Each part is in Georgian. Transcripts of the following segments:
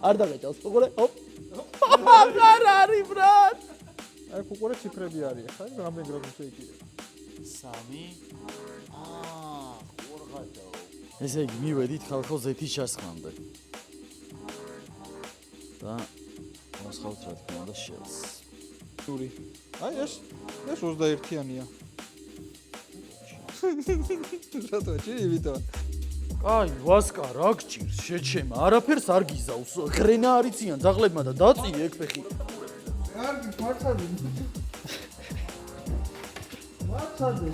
არ დაგეჭავს ფუყურე. hop. არ არის ბრატ. აი ფუყურე ციფრები არის ხა რამდენი გრამში შეიძლება 3 4 ესე იგი მივედით ხალხო ზეთის ჩასხმამდე და მოსხავთ რა თქმა უნდა შელს ტური აი ეს 21-იანია რატო შეიძლება აი ვასკა რა გჭირს შეჩემა არაფერს არ გიზავს ხრენა არიციან ძაღლებმა და დაწიე ეგ ფეხი კარგი მართალი მართალი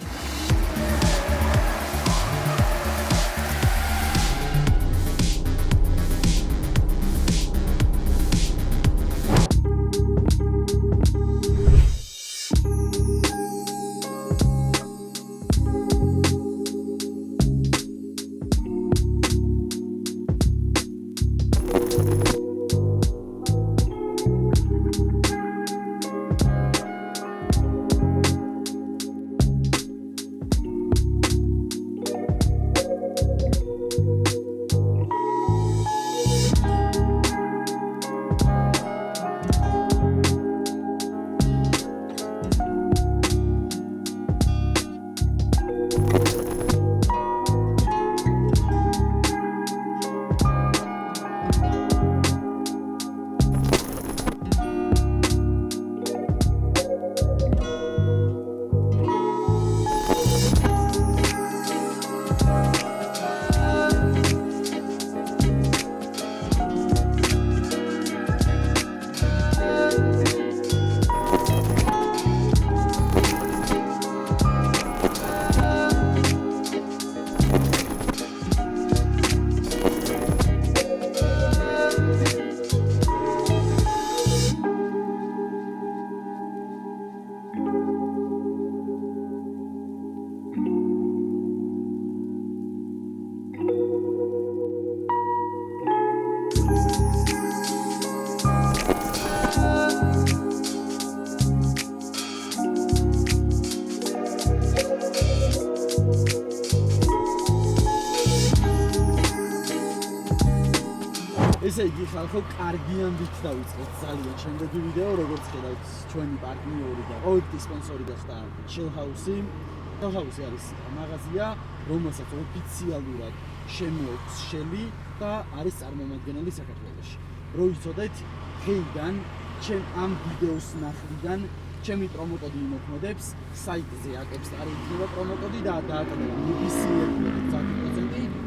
ესე იგი ხალხო კარგი ამბით დავიწყეთ ძალიან შემდეგი ვიდეო როგორც ხედავთ ჩვენი პარტნიორი და პროექტის სპონსორი გახდა Chill House-ი. Chill House-ი არის მაღაზია რომელსაც ოფიციალურად შემოაქვს შელი და არის წარმომადგენელი საქართველოში. რო იცოდეთ დღეიდან ჩემ ამ ვიდეოს ნახვიდან ჩემი პრომოკოდი იმოქმედებს საიტზე აკეთებს არიქნება პრომოკოდი და დაატოვება მიბისიერებთ 10%.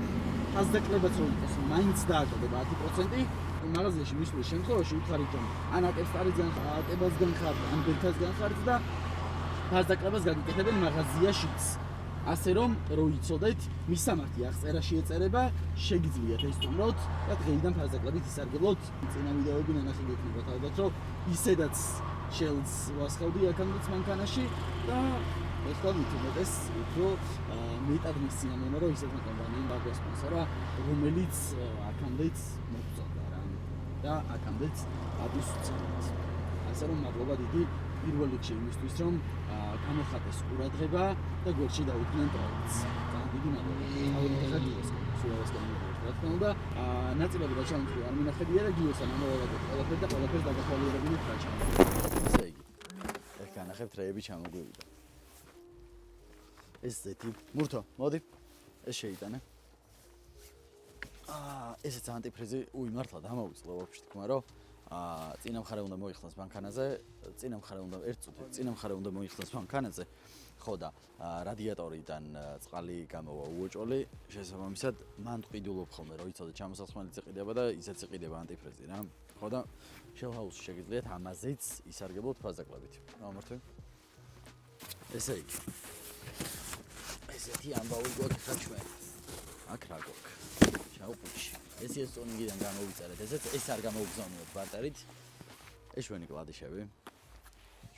Ազդակლებაც որ იყოს, მაინც დაატოვება 10%. მაღაზიაში მისვლის შემთხვევაში უთხარით რომ ან ატესტარიდან ატებასგან ხართ, ან ბერთასგან ხართ და ազდაკლებას გაგიკეთებენ მაღაზიაშიც. ასე რომ რო იცოდეთ, მისამართი აღწერაში ეწერება, შეგიძლიათ ეს თუმროთ და დღეიდან ფაზაკლებით ისარგებლოთ. წინა ვიდეოები ნახე გექნებათ ალბათ რომ ისედაც შელს ვასხავდი აქამდეც მანქანაში და ეხლა მithumetes უფრო მეტად მისცინამონა რომ ისეთმა კომპანიამ დაგვასპონსორა რომელიც აქამდეც მოგწონდა რა და აქამდეც ადის უწევთ. ასე რომ მადლობა დიდი პირველ რიგში იმისთვის რომ გამოხატეს ყურადღება და გვერდში დაუდგნენ პროექტს. ძალიან დიდი მადლობა. აუდიტორია გიოს სულავას გამოგიყვეთ რა თქმა უნდა. ნაწილები რა ჩამოთვლი არ მინახებია და გიოსთან ამოვავაგოთ ყველაფერი და ყველაფერს დაგახვალიერებინეთ რა ჩამოთვლი. ესე იგი ეს განახებთ რეები ჩამოგვივიდა ეს ზეთი მურთო მოდი ეს შეიტანე ესეც ანტიფრიზი უიმართლა დამოვიწყო ვაფშე თქმა რომ წინა მხარე უნდა მოიხსნას მანქანაზე წინა მხარე უნდა ერთ წუთი წინა მხარე უნდა მოიხსნას მანქანაზე ხო და რადიატორიდან წყალი გამოვა უოჭოლი შესაბამისად მან ტყიდულობ ხოლმე რომ იცოდე ჩამოსასხმელი წიყიდება და ისეც იყიდება ანტიფრიზი რა ხო და Chill House-ში შეგიძლიათ ამაზეც ისარგებლოთ ფაზაკლებით გამართვე ესე იგი ესეთი ამბავი გვაქვს ხა ჩვენ აქ რა გვაქვს შაუპუჩი ეს ესტონიგიდან გამოვიწერეთ ესეც ეს არ გამოვგზავნოთ ბარტერით ეს ჩვენი კლადიშები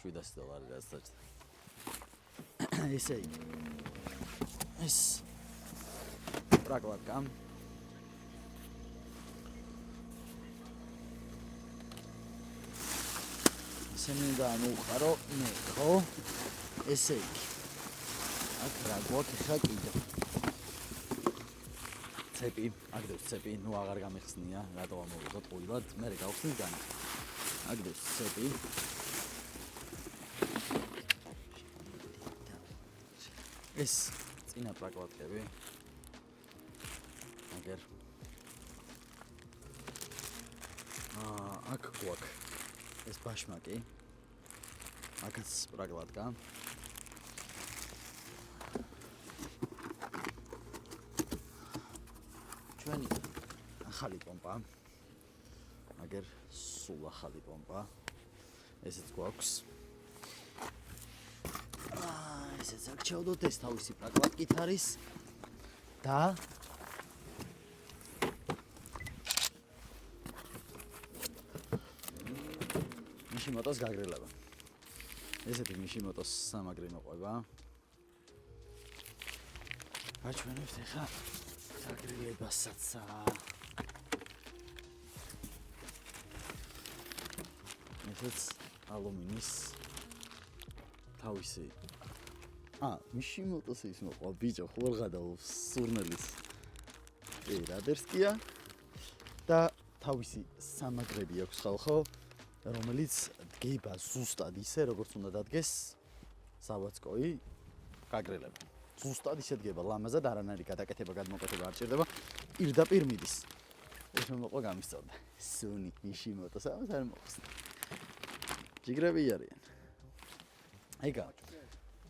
$700 რაც დაჭდა ესე იგი ეს პრაკლატკა სემინდა მოუყარო მე ხო ესე იგი აქ რა გვაქვს ხა კიდე ცეპი, აგდევს ცეპი, ნუ აღარ გამიხსნია, რატო ამოვიღოთ ყვილად, მე გავხსნით განახ. აგდევს ცეპი. ეს წინა პრაკლატკები. აგერ. აქ გვაქვს ეს ბაშმაკი. აქაც პრაკლატკა. ჩვენი ახალი პომპა. აგერ სულ ახალი პომპა. ესეც გვაქვს. ესეც აქ ჩავდოთ, ეს თავისი პრაკლატკით არის და მიშიმოტოს გაგრილება. ესეთი მიშიმოტოს სამაგრი მოყვება. აჩვენებთ ახლა გაგრილებასაც. ესეც ალუმინის თავისი მიშიმოტოს ის მოყვა ბიჭო ხოლღადაო სურნელის რადერსკია და თავისი სამაგრები აქვს ხალხო, რომელიც დგება ზუსტად ისე როგორც უნდა დადგეს სავაწყოი გაგრილება. ზუსტად ისე დგება, ლამაზად არანაირი გადაკეთება გადმოკვეთება არ ჭირდება, პირდაპირ მიდის. ეს მოყვა გამისწორდა. სუნი მიშიმოტოს ამას არ მოხსნა. ჯიგრები არიან. აიგა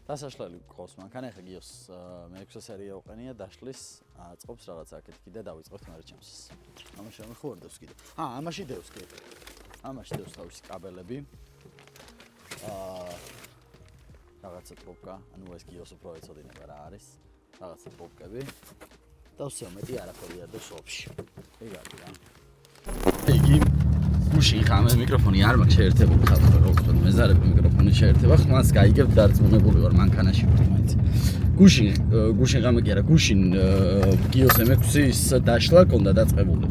დასაშლელი ყავს მანქანა, ახლა გიოს მე-6 სერია უყენია, დაშლის, წყობს რაღაცა აქეთ და დავიწყებთ მერე ჩემს. ამაში ამხوارდოს კიდე. ამაში დევს კიდე. ამაში დევს თავისი კაბელები. რაღაცა ტროპკა, ანუ ეს გიოს უფრო ეცოდინება რა არის. რაღაცა ტროპკები. და всё, მეტი არაფერი არ დევს ოფში. ეგ არის რა. იგი გუშინ ხამე მიკროფონი არ მაქვს შეერთებული ხალხო, როგორც მეზარები მიკროფონი შეერთება, ხმას გაიგებ დარწმუნებული ვარ მანქანაში ვარ მაინც. გუშინ ხამე კი არა, გუშინ გიოს M6-ის დაშლა კონდა დაწყებული.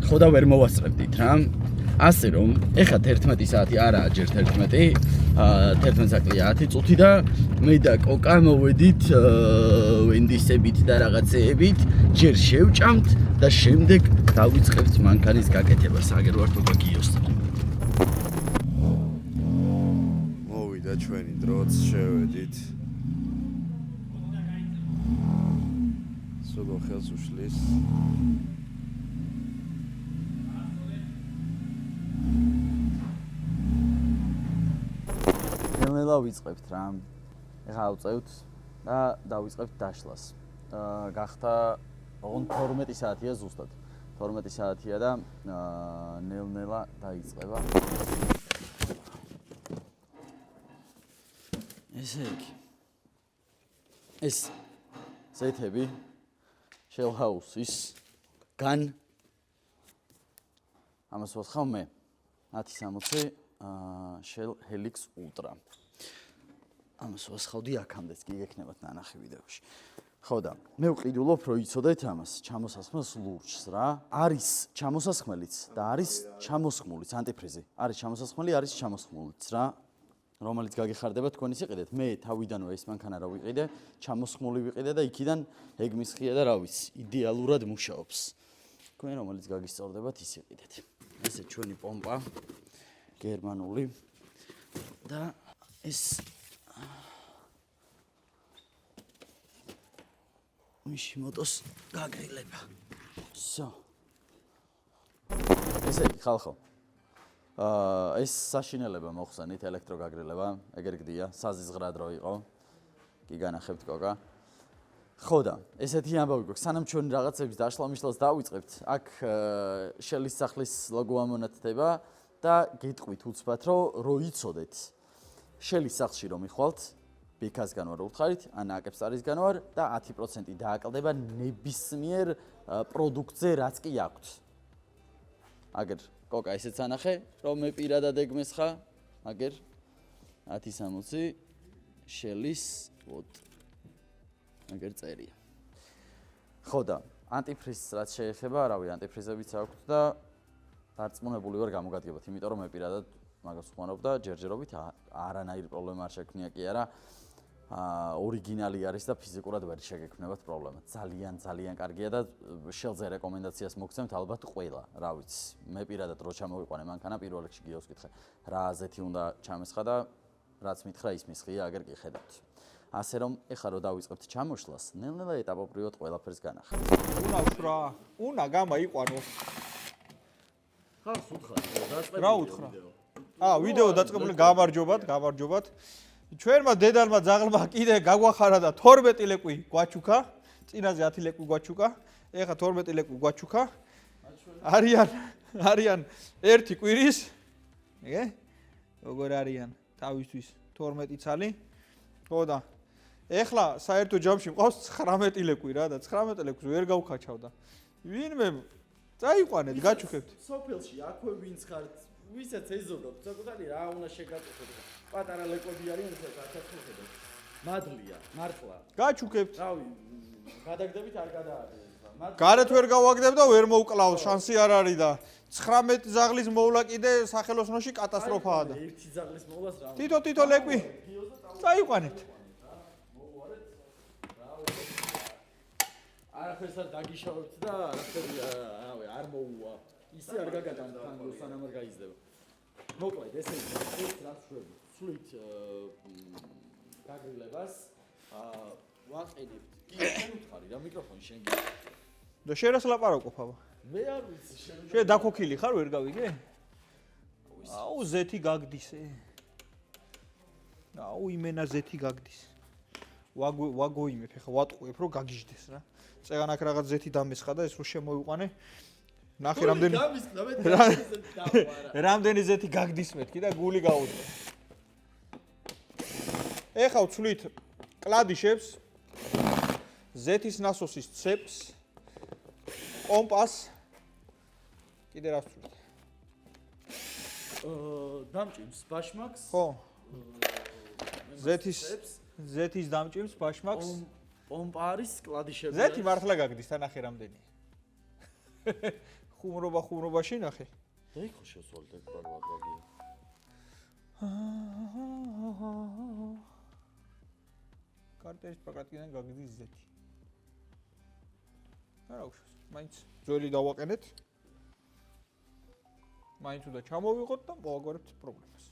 ხო და ვერ მოვასწრებდით რა. ასე რომ, ეხლა 11 საათი არაა ჯერ 11, 11 საათია 10 წუთი და მე და კოკა მოვედით ვენდისებით და რაღაცეებით, ჯერ შევჭამთ და შემდეგ დავიწყებთ მანქანის გაკეთებას. აგერ ვარ კოკა გიოსთან. მოვიდა ჩვენი დროც შევედით. სულ ხელს უშლის. ნელ-ნელა ვიწყებთ რა. ეხლა ავწევთ და დავიწყებთ დაშლას. გახდა ოღონდ 12 საათია ზუსტად. 12 საათია და ნელ-ნელა დაიწყება. ესე იგი. ეს ზეთები Shell House-ის გან ამას ვახავ მე 1060 Shell Helix Ultra. ამას ვახავდი აქამდეც კი გექნებათ ნანახი ვიდეოში. ხო და მე ვყიდულობ რომ იცოდეთ ამას ჩამოსასხმელს ლურჯს რა. არის ჩამოსასხმელიც და არის ჩამოსხმულიც ანტიფრიზი. არის ჩამოსასხმელი, არის ჩამოსხმულიც რა. რომელიც გაგეხარდება თქვენი სიყიდეთ. მე თავიდანვე ეს მანქანა რა ვიყიდე, ჩამოსხმული ვიყიდე და იქიდან ეგ მისხია და რა ვიცი, იდეალურად მუშაობს. თქვენ რომელიც გაგისწორდებათ ის იყიდეთ. ესე ჩვენი პომპა გერმანული და ეს მიშიმოტოს გაგრილება. всё. ესე იგი ხალხო. ეს საშინელება მოხსენით ელექტროგაგრილება, ეგერ გდია, საზიზღრად რო იყო. კი განახებთ კოკა. ხო და ესეთი ამბავი გვაქვს, სანამ ჩვენ რაღაცების დაშლა-მიშლას დავიწყებთ, აქ შელის სახლის ლოგო ამონათდება და გეტყვით უცბად რომ იცოდეთ. შელის სახლში რომ მიხვალთ, ბიქასგან ვარ უთხარით, ან აკეპსარისგან ვარ და 10% დააკლდება ნებისმიერ პროდუქტზე, რაც კი აქვთ. აგერ კოკა ისეც ანახე, რომ მე პირადად ეგმესხა, აგერ 1060 შელის, ვოთ. აგერ წერია. ხო და ანტიფრიზს რაც შეეხება, რავი, ანტიფრიზებიც აქვთ და დარწმუნებული ვარ გამოგადგებათ, იმიტომ რომ მე პირადად მაგას ვხმარობ და ჯერჯერობით არანაირი პრობლემა არ შექმნია კი არა. ორიგინალი არის და ფიზიკურად ვერ შეგექმნებათ პრობლემა. ძალიან კარგია და შელზე რეკომენდაციას მოგცემთ ალბათ ყველა, რა ვიცი. მე პირადად რო ჩამოვიყვანე მანქანა პირველ რიგში გიოს ვკითხე, რა აზეთი უნდა ჩამესხა და რაც მითხრა ის მისხია, აგერ კი ხედავთ. ასე რომ ეხლა რო დავიწყებთ ჩამოშლას, ნელ-ნელა ეტაპობრივად ყველაფერს განახართ. უნდა უშრა, უნდა გამაიყვანო. ხას უთხრა, დაწყებული. რა უთხრა? ვიდეო დაწყებული გამარჯობათ. ჩვენმა დედალმა ძაღლმა კიდე გაგვახარა და 12 ლეკვი გვაჩუქა, წინაზე 10 ლეკვი გვაჩუქა, ეხლა 12 ლეკვი გვაჩუქა. არიან ერთი კვირის, იგე? როგორ არიან თავისთვის 12 ცალი. ხო და ეხლა საერთო ჯამში მყავს 19 ლეკვი რა და 19 ლეკვს ვერ გავხაჩავდა. ვინმე წაიყვანეთ, გაჩუქებთ. სოფელში აქვე ვინც ხართ, ვისაც ეზოდოთ, საკუთარი რა უნდა შეგაწყვეტოთ. პატარა ლეკვები არიან, ვისაც არ ჩაცხობთ. მადლია, მართლა. გაჩუქებთ. რავი, გადაგდებით არ გადააგდებით. გარეთ ვერ გავაგდებ და ვერ მოვკლავ, შანსი არ არის და 19 ზაღლის მოვლა კიდე სახელოსნოში კატასტროფაა და. ერთი ზაღლის მოვლას რა. თითო ლეკვი. წაიყვანეთ. არაფერს არ დაგიშავებთ და არაფერი არ მოუვა. ისე არ გაგატანთ თანგო სანამ არ გაიზრდება. მოკლედ, ესე იგი, ეს რაც შვები, სულით გაგრილებას ვაყენებთ. კი, შენ უთხარი რა მიკროფონი შენ გიგ. და შენ რას ლაპარაკობ აბა? მე არ ვიცი შენ. შენ დაქოქილი ხარ ვერ გავიგე? ზეთი გაგდისე. იმენა ზეთი გაგდის. ვაგოიმებ ხა ვატყუებ რომ გაგიჟდეს რა. წეგან აქ რაღაც ზეთი დამესხა და ეს რო შემოიყვანე. ნახე რამდენი ზეთი გაგდის მეთქი და გული გაუძღე. ეხა ვცვლით კლადიშებს, ზეთის ნასოსის ცეპს, კომპას. კიდე რა ვცვლით? დამჭიმს ბაშმაკს. ხო. ზეთის დამჭიმს ბაშმაკს. პომპა არის კლადიშები. ზეთი მართლა გაგდის თან ნახე რამდენი. ხუმრობაში ნახე. დაიხო შესვალდა პროგრამა გაგია. კარტერის პაკეტიდან გაგდის ზეთი. არა უშავს. მაინც ძველი დავაყენეთ. მაინც უნდა ჩამოვიღოთ და მოვაგვარებთ პრობლემას.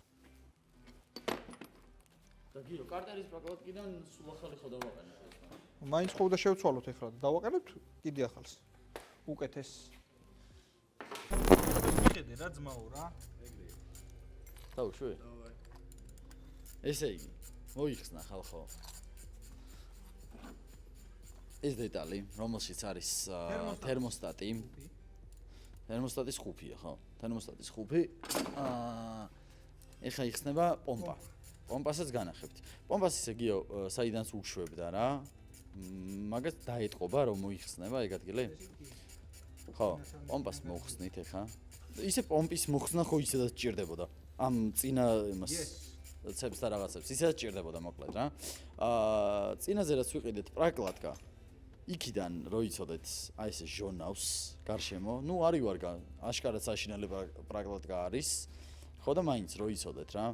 გაგიო, კარტერის პაკეტიდან სულ ახალი ხო დავაყენეთ. მაინც ხო უნდა შევცვალოთ ეხლა და დავაყენოთ კიდე ახალს. უკეთეს. მიხედე რა ძმაო რა. ეგრეა. დავუშვი? ესე იგი, მოიხსნა ხალხო. ეს დეტალი, რომელშიც არის თერმოსტატი. თერმოსტატის ხუფია, ხო? თერმოსტატის ხუფი. ეხა იხსნება პომპა. პომპასაც განახებთ. პომპას ისე გიო, საიდანაც უშვებდა რა. მაგას დაეტყობა რომ მოიხსნება ეგ ადგილი? ხო, პომპას მოხსნით ეხა. ისე პომპის მოხსნა ხო ისედაც ჭირდებოდა. ამ წინა იმას ცებს და რაღაცებს ისედაც ჭირდებოდა მოკლედ რა. წინაზე რაც ვიყიდეთ პრაკლატკა. იქიდან რო იცოდეთ, აი ესე ჟონავს გარშემო. ნუ არის ვარ აშკარად საშინელი პრაკლატკა არის. ხო და მაინც რო იცოდეთ რა.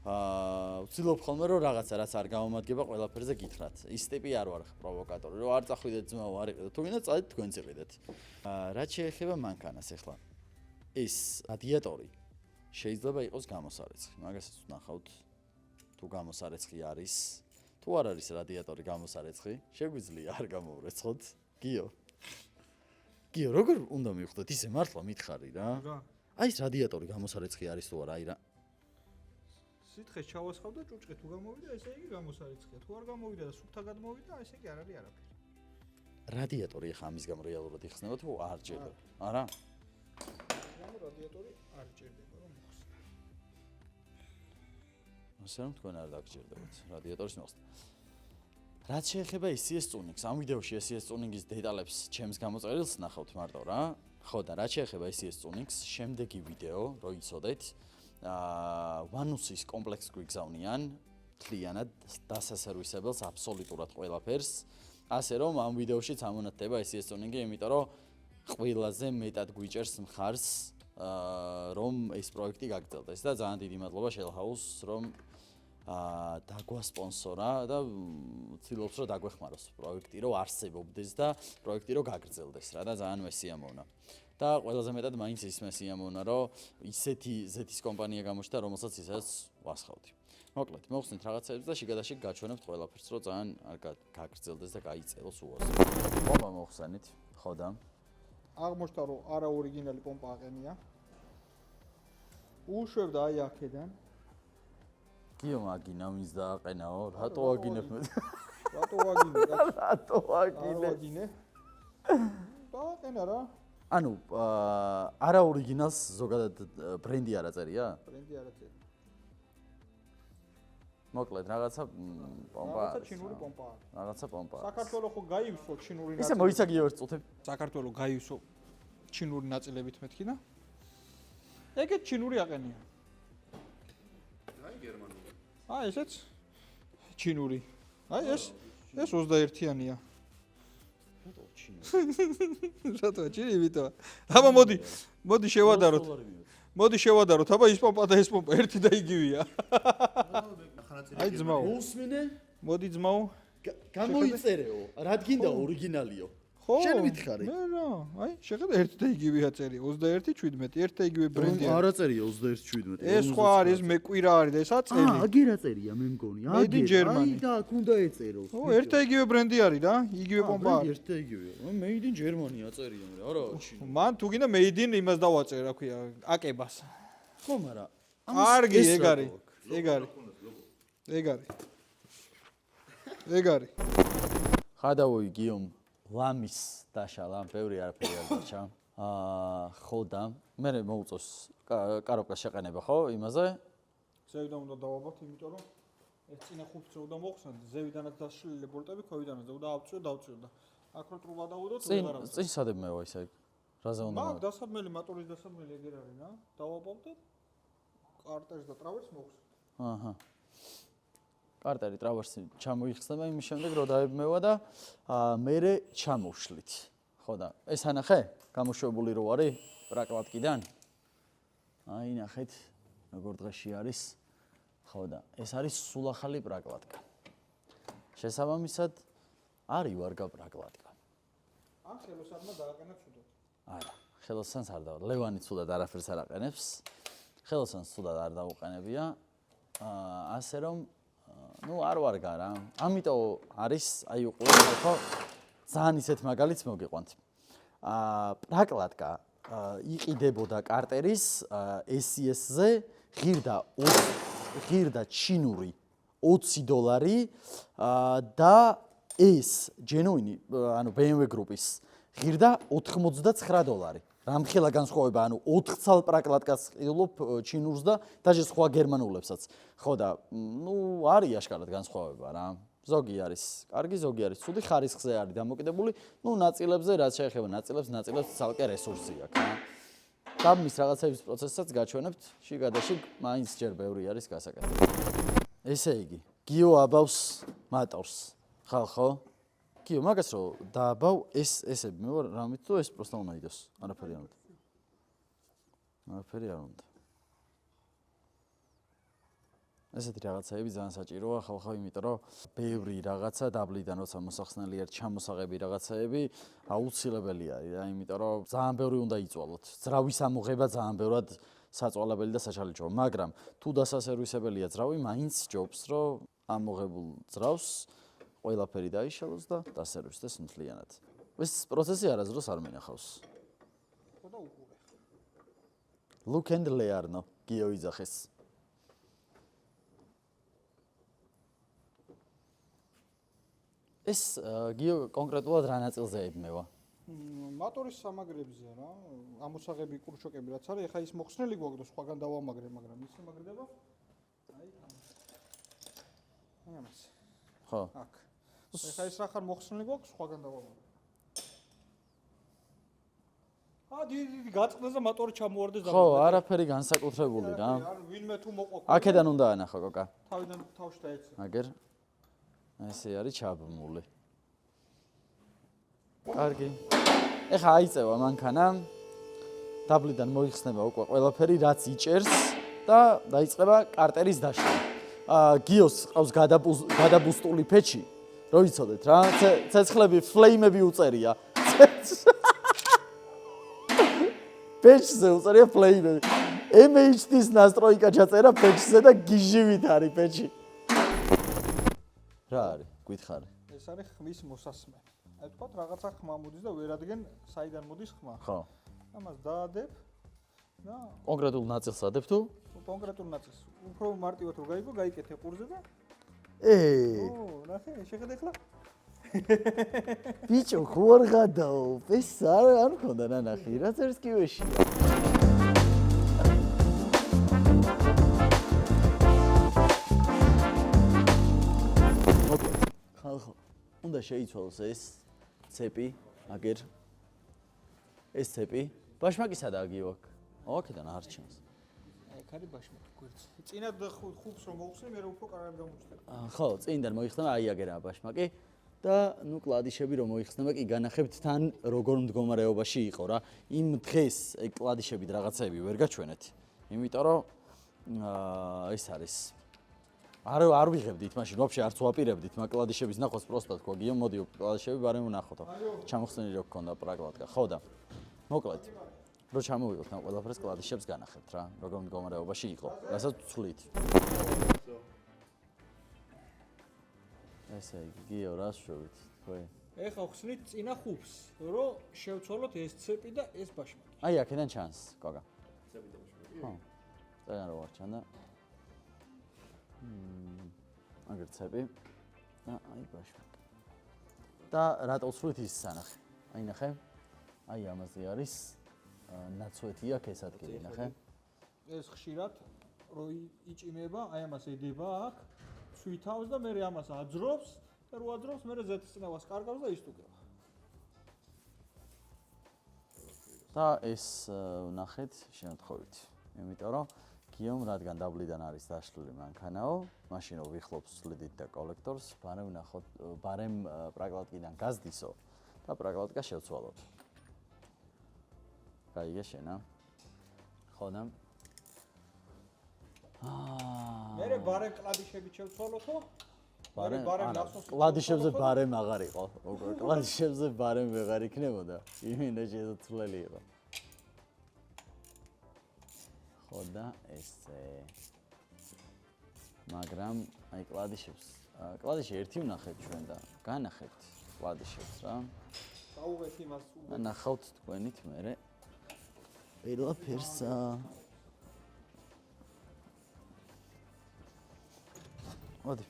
ვცდილობ ხოლმე რომ რაღაცა რაც არ გამომადგება ყველაფერზე გითხრათ. ის ტიპი არ ვარ პროვოკატორი, რომ არ წახვიდეთ ძმაო, არ იყიდეთ. თუ გინდა წადით თქვენ წიყიდეთ. რაც შეეხება მანქანას ახლა. ეს რადიატორი შეიძლება იყოს გამოსარეცხი. მაგასაც ვნახავთ. თუ გამოსარეცხი არის, თუ არ არის რადიატორი გამოსარეცხი, შეგვიძლია არ გამოვრეცხოთ. გიო, როგორ უნდა მივხვდეთ? ისე მართლა მითხარი რა. აი ეს რადიატორი გამოსარეცხი არის თუ არა, აი რა. სითხეს ჩავასხავ და ჭუჭყე თუ გამოვიდა, ესე იგი გამოსარეცხია. თუ არ გამოვიდა და სუფთა გადმოვიდა, ესე იგი არ არის არაფერი. რადიატორი ხა ამის გამო რეალურად იხსნება თუ არ ჭირდება? არა? რადიატორი არ ჭირდება რომ მოხსნა. ასე რომ თქვენ არ დაგჭირდებათ რადიატორის მოხსნა. რაც შეეხება SCS Tuning-ს, ამ ვიდეოში SCS Tuning-ის დეტალებს ჩემს გამოწერილს ნახავთ მარტო რა. ხო და რაც შეეხება SCS Tuning-ს, შემდეგი ვიდეო, რო იცოდეთ, Vanus-ის კომპლექსს გვიგზავნიან, მთლიანად დასასერვისებელს აბსოლუტურად ყველაფერს. ასე რომ ამ ვიდეოში წამონათდება SCS Tuning-ი, იმიტომ რომ ყველაზე მეტად გვიჭერს მხარს, რომ ეს პროექტი გაგრძელდეს და ძალიან დიდი მადლობა Shell House-ს, რომ დაგვასპონსორა და ვცდილობს რომ დაგვეხმაროს პროექტი რომ არსებობდეს და პროექტი რომ გაგრძელდეს რა და ძალიან მესიამოვნა. და ყველაზე მეტად მაინც ის მესიამოვნა რომ ისეთი ზეთის კომპანია გამოჩნდა რომელსაც ისაც ვასხავდი. მოკლედ, მოვხსნით რაღაცებს და შიგადაშიგ გაჩვენებთ ყველაფერს რომ ძალიან გაგრძელდეს და გაიწელოს უაზრო. პომპა მოვხსენით, ხო და აღმოჩნდა რომ არა ორიგინალი პომპა აყენია. უშვებდა აი აქედან. კიო მაგინა ვის დააყენაო? რატო აგინებ მე? რატო ვაგინე? რატო აგინე? ვაგინე. დააყენა რა. ანუ არა ორიგინალს ზოგადად ბრენდი არ აწერია? ბრენდი არ აწერია. მოკლედ რაღაცა პომპა. რაღაცა ჩინური პომპა. რაღაცა პომპა. საქართველოს ხო გაივსო ჩინური ნაწილი. ისე მოიცაგიო ერთ წუთი. საქართველოს გაივსო ჩინური ნაწილებით მეთქი და ეგეთ ჩინური აყენია. აი გერმანული. აი ესეც ჩინური. აი ეს 21-იანია. რატო ჩინური ვიტო? აბა მოდი შევადაროთ. მოდი შევადაროთ. აბა ის პომპა და ეს პომპა ერთი და იგივეა. აი ძმაო. უსმინე? მოდი ძმაო. გამოიწერეო. რადგინდა ორიგინალიო? ხო. შენ მითხარი. მე რა, აი შეხედა ერთი და იგივეა წერია 21-17, ერთი და იგივე ბრენდია. არა წერია 21-17. ეს სხვა არის, ეს მეკვირა არის და ეს აწელი. აგერა წერია მე მგონი. Made in Germany. აი და აქ უნდა ეწერო. ო, ერთ და იგივე ბრენდი არის რა, იგივე პომპა არის. ერთ და იგივეა. Made in Germany აწერია მე. არა, ჩინური. მან თუ გინდა made in იმას დავაწერე, რა ქვია, აკებას. ხო, მაგრამ კარგი, ეგ არის. ეგ არის. ეგ არის. ეგ არის. ხადავოი გიომ ლამის დაშალა, ბევრი არაფერი არ დარჩა. ხო და მე მოუწევს კაროპკას შეყენება, ხო, იმაზე? ზევიდან უნდა დავაბავთ, იმიტომ რომ ეს წინა ხუთს რო უნდა მოხსნათ, ზევიდანაც დასაშლილი ბოლტები, ქვევიდანაც და დავწვიო და აქ რო ტრუბა დავუდოთ, წინ სადებმევა ისე რაზე უნდა მაგ დასაბმელი მოტორის დასაბმელი ეგერ არის რა. დავაბავთ და კარტერს და ტრავერსს მოხსნათ. აჰა. კარტერი ტრავერსი ჩამოიხსნება იმის შემდეგ რომ დაებმევა და მერე ჩამოვშლით. ხო და ეს ანახე? გამოშვებული რო არის პრაკლატკიდან. აი ნახეთ როგორ დღეში არის. ხო და ეს არის სულ ახალი პრაკლატკა. შესაბამისად არის ვარგა პრაკლატკა. ამ ხელოსანმა დააყენა ცუდად. არა, ხელოსანს არ დავა. ლევანი ცუდად არაფერს არ აყენებს. ხელოსანს ცუდად არ დაუყენებია. ასე რომ ну არ ვარგა რა. ამიტომ არის აი უყურებთ ხო ძალიან ისეთ მაგალითს მოგიყვანთ. პრაკლატკა იყიდებოდა კარტერის SES-ზე ღირდა ჩინური $20 და ეს genuine ანუ BMW გრუპის ღირდა $89. რამხელა განსხვავება, ანუ 4 ცალ პრაკლატკას ყიდულობ ჩინურს და დაჟე სხვა გერმანულებსაც. ხო და ну არის აშკარად განსხვავება რა. ზოგი არის კარგი, ზოგი არის ცუდი, ხარისხზე არის დამოკიდებული. ну ნაწილებზე რაც შეეხება ნაწილებს ცალკე რესურსი აქვს რა. და მის რაღაცების პროცესსაც გაჩვენებთ, შიგადაშიგ მაინც ჯერ ბევრი არის გასაკეთებელი. ესე იგი, გიო აბავს მატორს. ხალხო? გიო მაგას რო დააბავ ესე მე ვარ რამით თუ ეს პროსტა უნდა იდოს. არაფერი არ უნდა. არაფერი არ უნდა. ესეთი რაღაცები ძალიან საჭიროა ხალხო, იმიტომ რომ ბევრი რაღაცა დაბლიდან როცა მოსახსნელი არ ჩამოსაღები რაღაცები აუცილებელია რა, იმიტომ რომ ძალიან ბევრი უნდა იწვალოთ. ძრავის ამოღება ძალიან ბევრად საწვალებელი და საჩალეჯოა, მაგრამ თუ დასასერვისებელია ძრავი, მაინც ჯობს რომ ამოღებულ ძრავს ყველაფერი დაიშალოს და დასერვისდეს მთლიანად. ეს პროცესი არასდროს არ მინახავს. ხო და უყურე. Look and learn, გიო იძახეს. ეს გიო კონკრეტულად რა ნაწილზე ებმევა? მოტორის სამაგრებზეა რა, ამოსაღები კურჩოკები რაც არის, ეხა ის მოხსნელი გვაქვს და სხვაგან დავამაგრე, მაგრამ ის იმაგრდება. აი ამას. ხო. აქ. ეხა ის რა ხარ მოხსნელი გვაქვს, სხვაგან დავამაგრე. დიდი გაწყდეს და მოტორი ჩამოვარდეს და ხო, არაფერი განსაკუთრებული რა. ანუ ვინმე თუ მოყვა. აქედან უნდა ანახო კოკა. თავიდან თავში დაეცე. აგერ ესე არის ჩაბმული. კარგი. ეხა აიწევა მანქანა. დაბლიდან მოიხსნება უკვე ყველაფერი, რაც იჭერს და დაიწყება კარტერის დაშლა. გიოს ყავს გადაბუსტული ფეჩი, რო იცოდეთ რა, ცეცხლები ფლეიმები უწერია. ფეჩზე უწერია ფლეიმები. MHD-ს ნასტროიკა ჩაწერა ფეჩზე და გიჟივით არის ფეჩი. რა არის? გითხარი. ეს არის ხმის მოსასმე. აი თქვა რაღაცა ხმა მოდის და ვერ ადგენ საიდან მოდის ხმა. ხო. ამას დაადებ და კონკრეტულ ნაწილს ადებ თუ? კონკრეტულ ნაწილს. უფრო მარტივად რო გაიგო, გაიკეთე ყურზე და ნახე, შეხედე ახლა. ბიჭო, ხوار გადაო. ეს არ მქონდა ნანახი, რაც არის კივეშია. ხალხო, უნდა შეიცვალოს ეს ცეპი, აგერ ეს ცეპი. ბაშმაკისადაა გიო აქ. აქედან არ ჩანს. აი, კარი ბაშმაკი გვერდს. წინად ხუბს რომ მოუხსნე, მე უფრო კარგად გამოჩნდება. ხო, წინდან მოიხსნება, აი აგერაა ბაშმაკი და ნუ კლადიშები რომ მოიხსნება, კი განახებთ თან როგორ მდგომარეობაში იყო რა. იმ დღეს ეგ კლადიშები რაღაცები ვერ გაჩვენეთ. იმიტომ რომ ეს არის არ ვიღებდით მაშინ, ვაფშე არც ვაპირებდით მაკლადიშების ნახოს პროსტად თქვა გიო, მოდი კლადიშები ბარემ ვნახოთო. ჩამოხსნილი რო გქონდა პრაგლატკა. ხო და მოკლედ რო ჩამოვიღოთ ამ ყველაფერს კლადიშებს განახებთ რა, როგორ მდგომარეობაში იყო. რასაც ვცვლით. ესე იგი, გიო, რას შევით თქვენ? ეხლა ხსნით წინა ხუბს, რომ შევცვალოთ ეს ცეპი და ეს ბაშმაკი. აი, აქედან ჩანს, გოგა. ცეპი და ბაშმაკი. ხო. წეგან რო არ ჩანდა. აგერ ცეპი და აი ბაშმაკი. და რატო ვცვლით ის სანახე? აი ნახე. აი ამაზე არის ნაცვეთი აქ ეს ადგილი, ნახე. ეს ხშირად რო იჭიმება, აი ამას ედება აქ, ცვითავს და მე ამას აძრობს და რო აძრობს, მე ზეთის წინავას კარგავს და ისტუგება. და ეს ვნახეთ შემთხვევით. იმიტომ რომ გიომ რადგან დაბლიდან არის დაშლილი მანქანაო, მაშინ რომ ვიხლობ სლიდით და კოლექტორს, ბარემ ვნახოთ, ბარემ პრაგლატკიდან გაზდისო და პრაგლატკა შევცვალოთ. გაიგე შენა? ხო და მე ბარემ კლადიშები შევცვალოთო? კლადიშებზე ბარემ აღარ იყო. კლადიშებზე ბარემ ვეღარ იქნებოდა. იმინდა შეცვლელი იყო. ხო და ესე. მაგრამ აი კლადიში ერთი ვნახეთ ჩვენ და განახეთ კლადიშებს რა. დაუღეთ იმას და ნახავთ თქვენით მერე. ყველაფერსა. მოდი.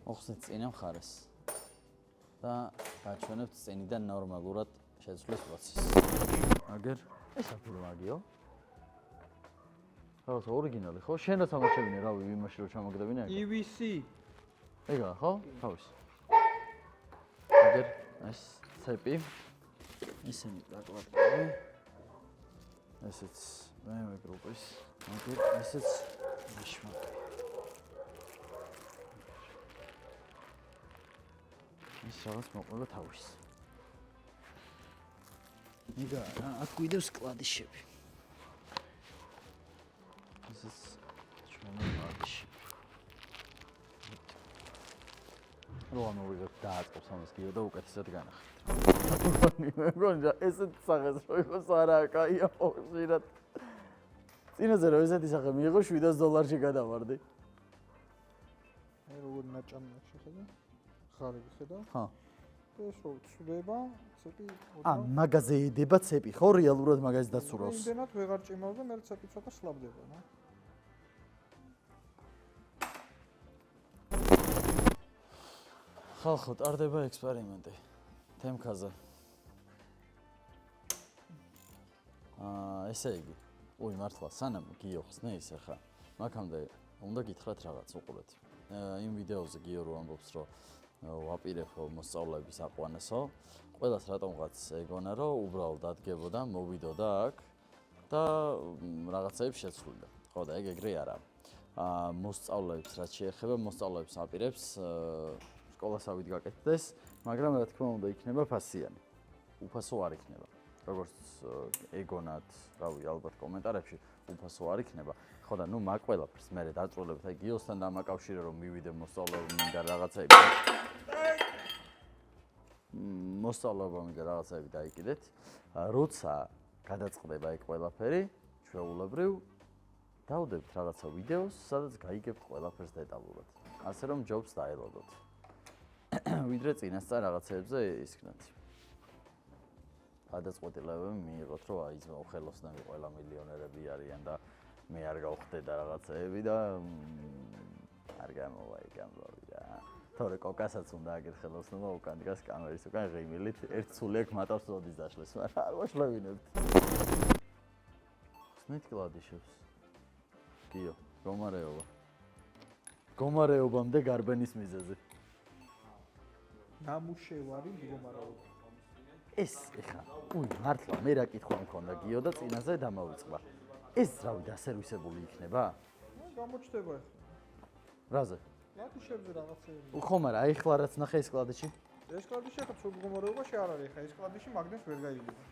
ოხსნით წინა მხარეს და გაჩვენებთ წინიდან ნორმალურად შეცვლის პროცესს. აგერ ეს აფურო მაგიო. ხალხო ორიგინალი ხო? შენ რაც ამოჩებინე რავი იმაში რომ ჩამოგდებინე აქ. EVC. ეგა ხო? თავის. აგერ ეს ცეპი. ისინი დაკლატები. ესეც მე გრუპის. აგერ ესეც ბაშმაკი. ის რაღაც მოყვება თავის. იგა, აქ გვიდევს კლადიშები. ესეც ჩვენი კლადიში. რო ამოვიღებთ დააწყობს ამას გიო და უკეთესად განახეთ. მე მგონია ესეთ სახეს რო იყოს არა კაია ხშირად. წინაზე რომ ესეთი სახე მიიღო $700 გადავარდი. მე როგორ ნაჭამია შეხედა? ხარები ხედა? ხო. ეს რო ცვლება, ცეპი მაგაზე ედება ცეპი, ხო? რეალურად მაგაზე დაცურავს. იმდენად ვეღარ ჭიმავს და მე ცეპი ცოტა სლაბდება, რა. ხალხო, ტარდება ექსპერიმენტი თემქაზე. ესე იგი, მართლა, სანამ გიო ხსნეს ახლა, მაგამდე უნდა გითხრათ რაღაც უყურეთ. იმ ვიდეოზე გიო რო ამბობს, რომ ვაპირებ მოსწავლეების აყვანესო, ყველას რატომღაც ეგონა, რომ უბრალოდ დადგებოდა, მოვიდოდა აქ და რაღაცებს შეცვლიდა. ხო და ეგრე არა. მოსწავლეებს რაც შეეხება, მოსწავლეებს აპირებს სკოლასავით გაკეთდეს, მაგრამ რა თქმა უნდა იქნება ფასიანი. უფასო არ იქნება. როგორც ეგონათ, რავი, ალბათ კომენტარებში უფასო არ იქნება. ხო და ნუ მაგ ყველაფერს მე დაწვრილებთ, აი გიოსთან დამაკავშირე რომ მივიდე მოსწავლეობა მინდა რაღაცები. მოსწავლეობა მინდა რაღაცები დაიკიდეთ. როცა გადაწყდება ეგ ყველაფერი, ჩვეულებრივ დავდებთ რაღაცა ვიდეოს, სადაც გაიგებთ ყველაფერს დეტალურად. ასე რომ ჯობს დაელოდოთ. ვიდრე წინასწარ რაღაცებზე ისქნათ. გადაწყვეტილებები მიიღოთ, რომ აი ძმაო ხელოსნები ყველა მილიონერები არიან და მე არ გავხდე და რაღაცეები და არ გამოვა ეგ ამბავი რა. თორე კოკასაც უნდა აგერ ხელოსნობა უკან დგას კამერის უკან ღიმილით, ერთ სული აქ მატავს როდის დაშლეს, მაგრამ არ ვაშლევინებთ. ხსნით კლავიშებს. გიო, გომარეობა. გომარეობამდე გარბენის მიზეზი. ნამუშევარი მდგომარეობა. ეს ეხა, მართლა მე რა კითხვა მქონდა გიო და წინაზე დამავიწყდა. ეს რავი დასერვისებული იქნება? გამოჩნდება ახლა. რაზე? კლავიშებზე რაღაცეები. ხო, მაგრამ აი ხლა რაც ნახე ეს კლავიში. ეს კლავიში ახლა სულ მდგომარეობაში არ არის, ახლა ეს კლავიში მაგნეს ვერ გაიგება.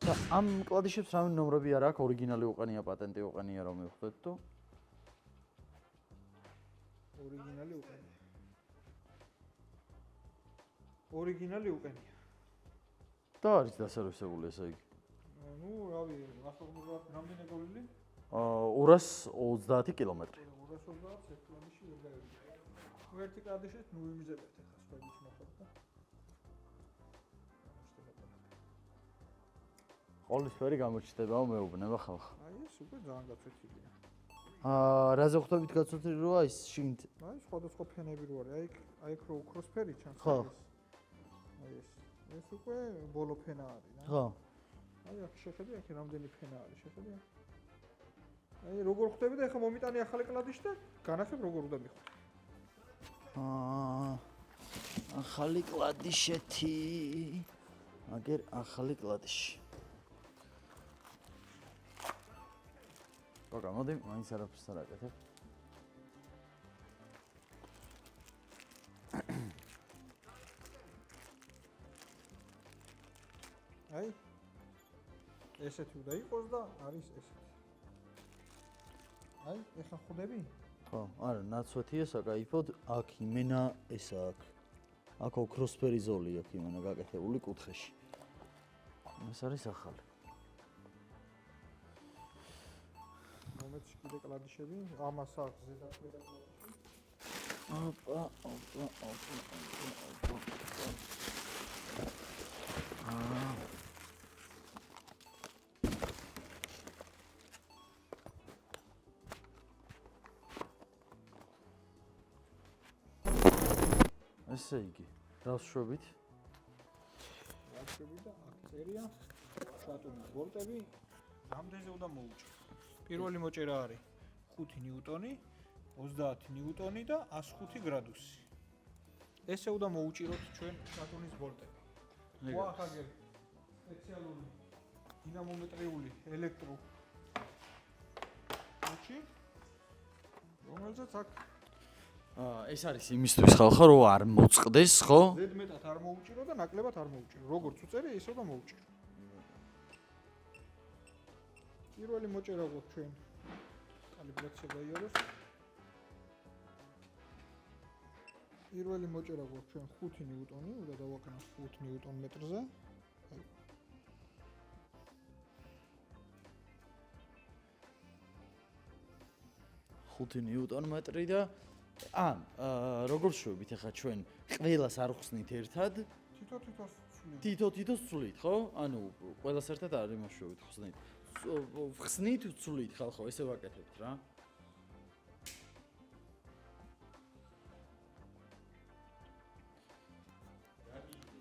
და ამ კლავიშებს რამე ნომრები არ აქვს, ორიგინალი უყენია, პატენტი უყენია, რომ მივხვდეთ თუ? ორიგინალი უყენია. ორიგინალი უყენია. და არის დასერვისებული ესე იგი. ნუ, რავი, ასოღმობათ რამდენი გოლილი? 230 კილომეტრი. 230 ეს კლავიში ვერ გაიგება. ერთი კლავიშით ნუ ვიმიზებთ ახლა სხვაების მოხდა და. ყოლისფერი გამოჩნდებაო მეუბნება ხალხი. აი ეს უკვე ძალიან გაცვეთილია. რაზე ხვდებით გაცვეთილი როა ის შინთ? აი სხვადასხვა ფენები რო არის. აი იქ რო უქროსფერი ჩანს. ხო. აი ეს უკვე ბოლო ფენა არის რა. ხო. აი აქ შეხედე, აქ რამდენი ფენა არის, შეხედე. აი როგორ ხვდები და ეხლა მომიტანი ახალი კლავიში და განახებ როგორ უნდა მიხვდე. ახალი კლავიშეთი. აგერ ახალი კლავიში. გოგა, მოდი, მაინც არაფერს არ აკეთებ. აი ესეთი უნდა იყოს და არის ესეთი. აი, ეხლა ხვდები? ხო, არა, ნაცვეთია საკაიფოდ, აქ იმენა ესა აქ. აქ ოქროსფერი ზოლი აქვს იმენა გაკეთებული კუთხეში. ეს არის ახალი. მომეც კიდე კლავიშები, ამას აქვს ზედაპირა კლავიში. ოპა. ესე იგი, დავშვებით. ლაჩები და აქ წერია შატუნის ვოლტები რამდენზე უნდა მოუჭრო. პირველი მოჭერა არის 5 ნიუტონი, 30 ნიუტონი და 105 გრადუსი. ესე უნდა მოუჭიროთ ჩვენ შატუნის ვოლტები. ხო, ახლა სპეციალური დინამომეტრიული ელექტრო ლუჩი, რომელზეც აქ ეს არის იმისთვის ხალხო, რომ არ მოწყდეს, ხო? ზედმეტად არ მოუჭირო და ნაკლებად არ მოუჭირო. როგორც უწერი, ისე უნდა მოუჭირო. პირველი მოჭერა გვაქვს ჩვენ კალიბრაცია გაიაროს. პირველი მოჭერა გვაქვს ჩვენ 5 ნიუტონი, უნდა დავაკნას 5 ნიუტონ მეტრზე. 5 ნიუტონ მეტრი და როგორ შვებით ახლა ჩვენ ყველას არ ხსნით ერთად? თითო-თითოს ვცვლით, ხო? ანუ ყველას ერთად არ იმაშვებით ხსნით. ხსნით ვცვლით ხალხო, ესე ვაკეთებთ რა.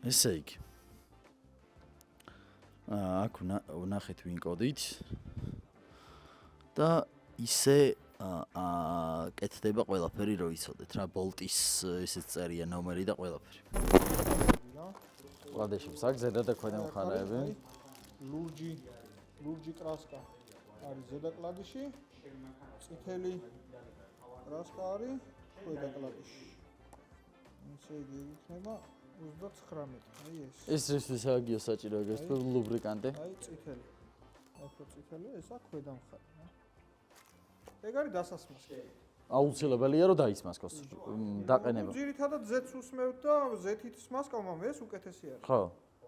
ესე იგი. აქ ვნახეთ ვინ კოდით და ისე კეთდება ყველაფერი რო იცოდეთ რა ბოლტის ესეც წერია ნომერი და ყველაფერი. კლადეშებს აქ ზედა და ქვედა მხარეები. ლურჯი ტრასკა არის ზედა კლადიში, წითელი ტრასკა არის ქვედა კლადიში. ესე იგი იქნება 39. აი ეს. ეს რისთვის აგიო საჭირო ეგრეს ლუბრიკანტი? აი წითელი. აქ წითელი, ეს აქ ქვედა მხარე. ეგ არის დასასმასკი. აუცილებელია რომ დაისმასკოს დაყენება. ძირითადად ზეთს უსმევთ და ზეთით სმასკავმა ეს უკეთესი არის. ხო,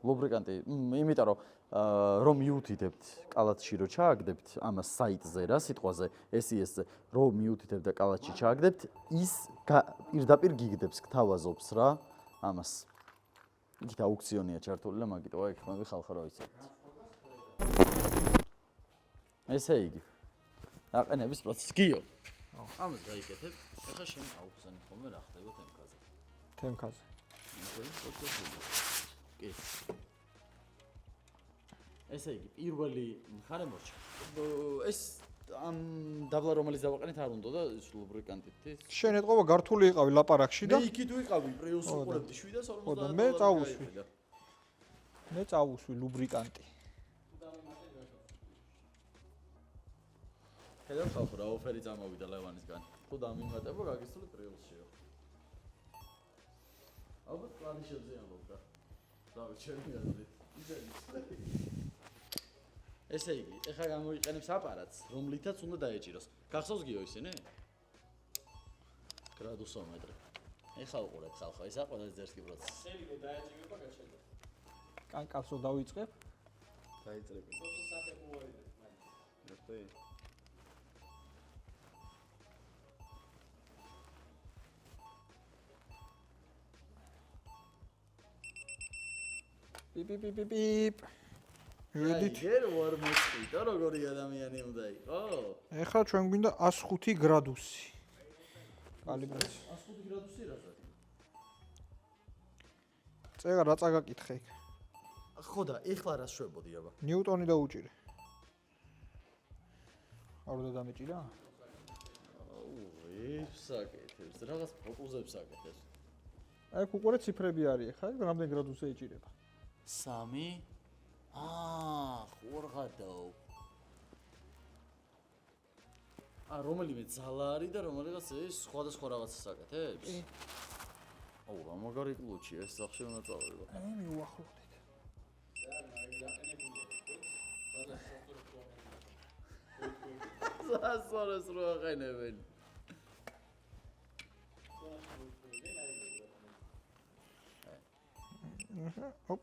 ლუბრიკანტი, იმიტომ რომ მიუთითებთ კალათში რო ჩააგდებთ ამას საიტზე რა სიტყვაზე SES-ზე რომ მიუთითებთ და კალათში ჩააგდებთ ის პირდაპირ გიგდებს გთავაზობს რა ამას. იქით აუქციონია ჩართული და მაგიტო აი ხმები ხალხო რა იცით. ესე იგი აყენების პროცესი გიო. ამას გაიკეთებ. ახლა შენ აუქციონი ხომ რა ხდება თემკაზე. თემკაზე. კი. ესე იგი პირველი მხარე მოჩა. ეს ამ დაბლა რომელიც დავაყენეთ არ უნდა და ლუბრიკანტით. შენ ეთყობა გართული იყავი ლაპარაკში და მე იქით ვიყავი პრიუს უყურებდი 750. მე წავუსვი. მე წავუსვი ლუბრიკანტი. ხედავ ხალხო რა ოფერი წამოვიდა ლევანისგან. თუ დამიმატებო გაგისწრებთ პრიუსშიო. ალბათ კლანიშებზე ამბობდა. დავით ჩემი აზრით. ესე იგი, ეხლა გამოიყენებს აპარატს, რომლითაც უნდა დაეჭიროს. გახსოვს გიო ისინი? გრადუსომეტრი. ეხლა უყურეთ ხალხო, ესა ყველაზე ძერსკი პროცესი. შეიძლება დაეჭირება გაჩერდა. კანკასო დავიწყებ. დაიწყებ. პროცესი სახე უვარიდეთ მაინც. ნახე. პიპ. ვედით. გერ ვარ მოწყვიტა, როგორი ადამიანი უნდა იყო? ეხლა ჩვენ გვინდა 105 გრადუსი. კალიბრაცია. 105 გრადუსი რაზეა? წეგა რა წაგაკითხე იქ? ხო და ეხლა რა შვებოდი აბა? ნიუტონი დაუჭირე. არ უნდა დამეჭირა? ვსაკეთებს, რაღაც ფოკუსებს აკეთებს. აი უყურე ციფრები არის ხა, რამდენი გრადუსი ეჭირება? 3 ხორღადო. რომელიმე ძალა არის და რომელიღაც ეს სხვადასხვა რაღაცას აკეთებს? კი. რა მაგარი კლუჩი ეს სახში უნდა წავიღო. აი მიუახლოვდით. სასწორეს რო აყენებენ. ოპ.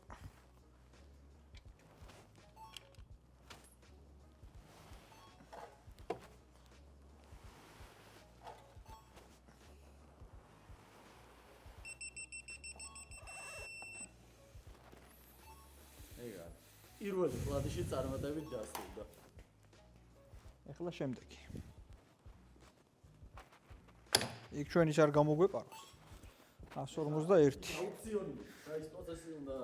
პირველი კლადიში წარმატებით დასრულდა. ეხლა შემდეგი. იქ ჩვენ ის არ გამოგვეპაროს. 151. აუქციონი. რა ის პროცესი უნდა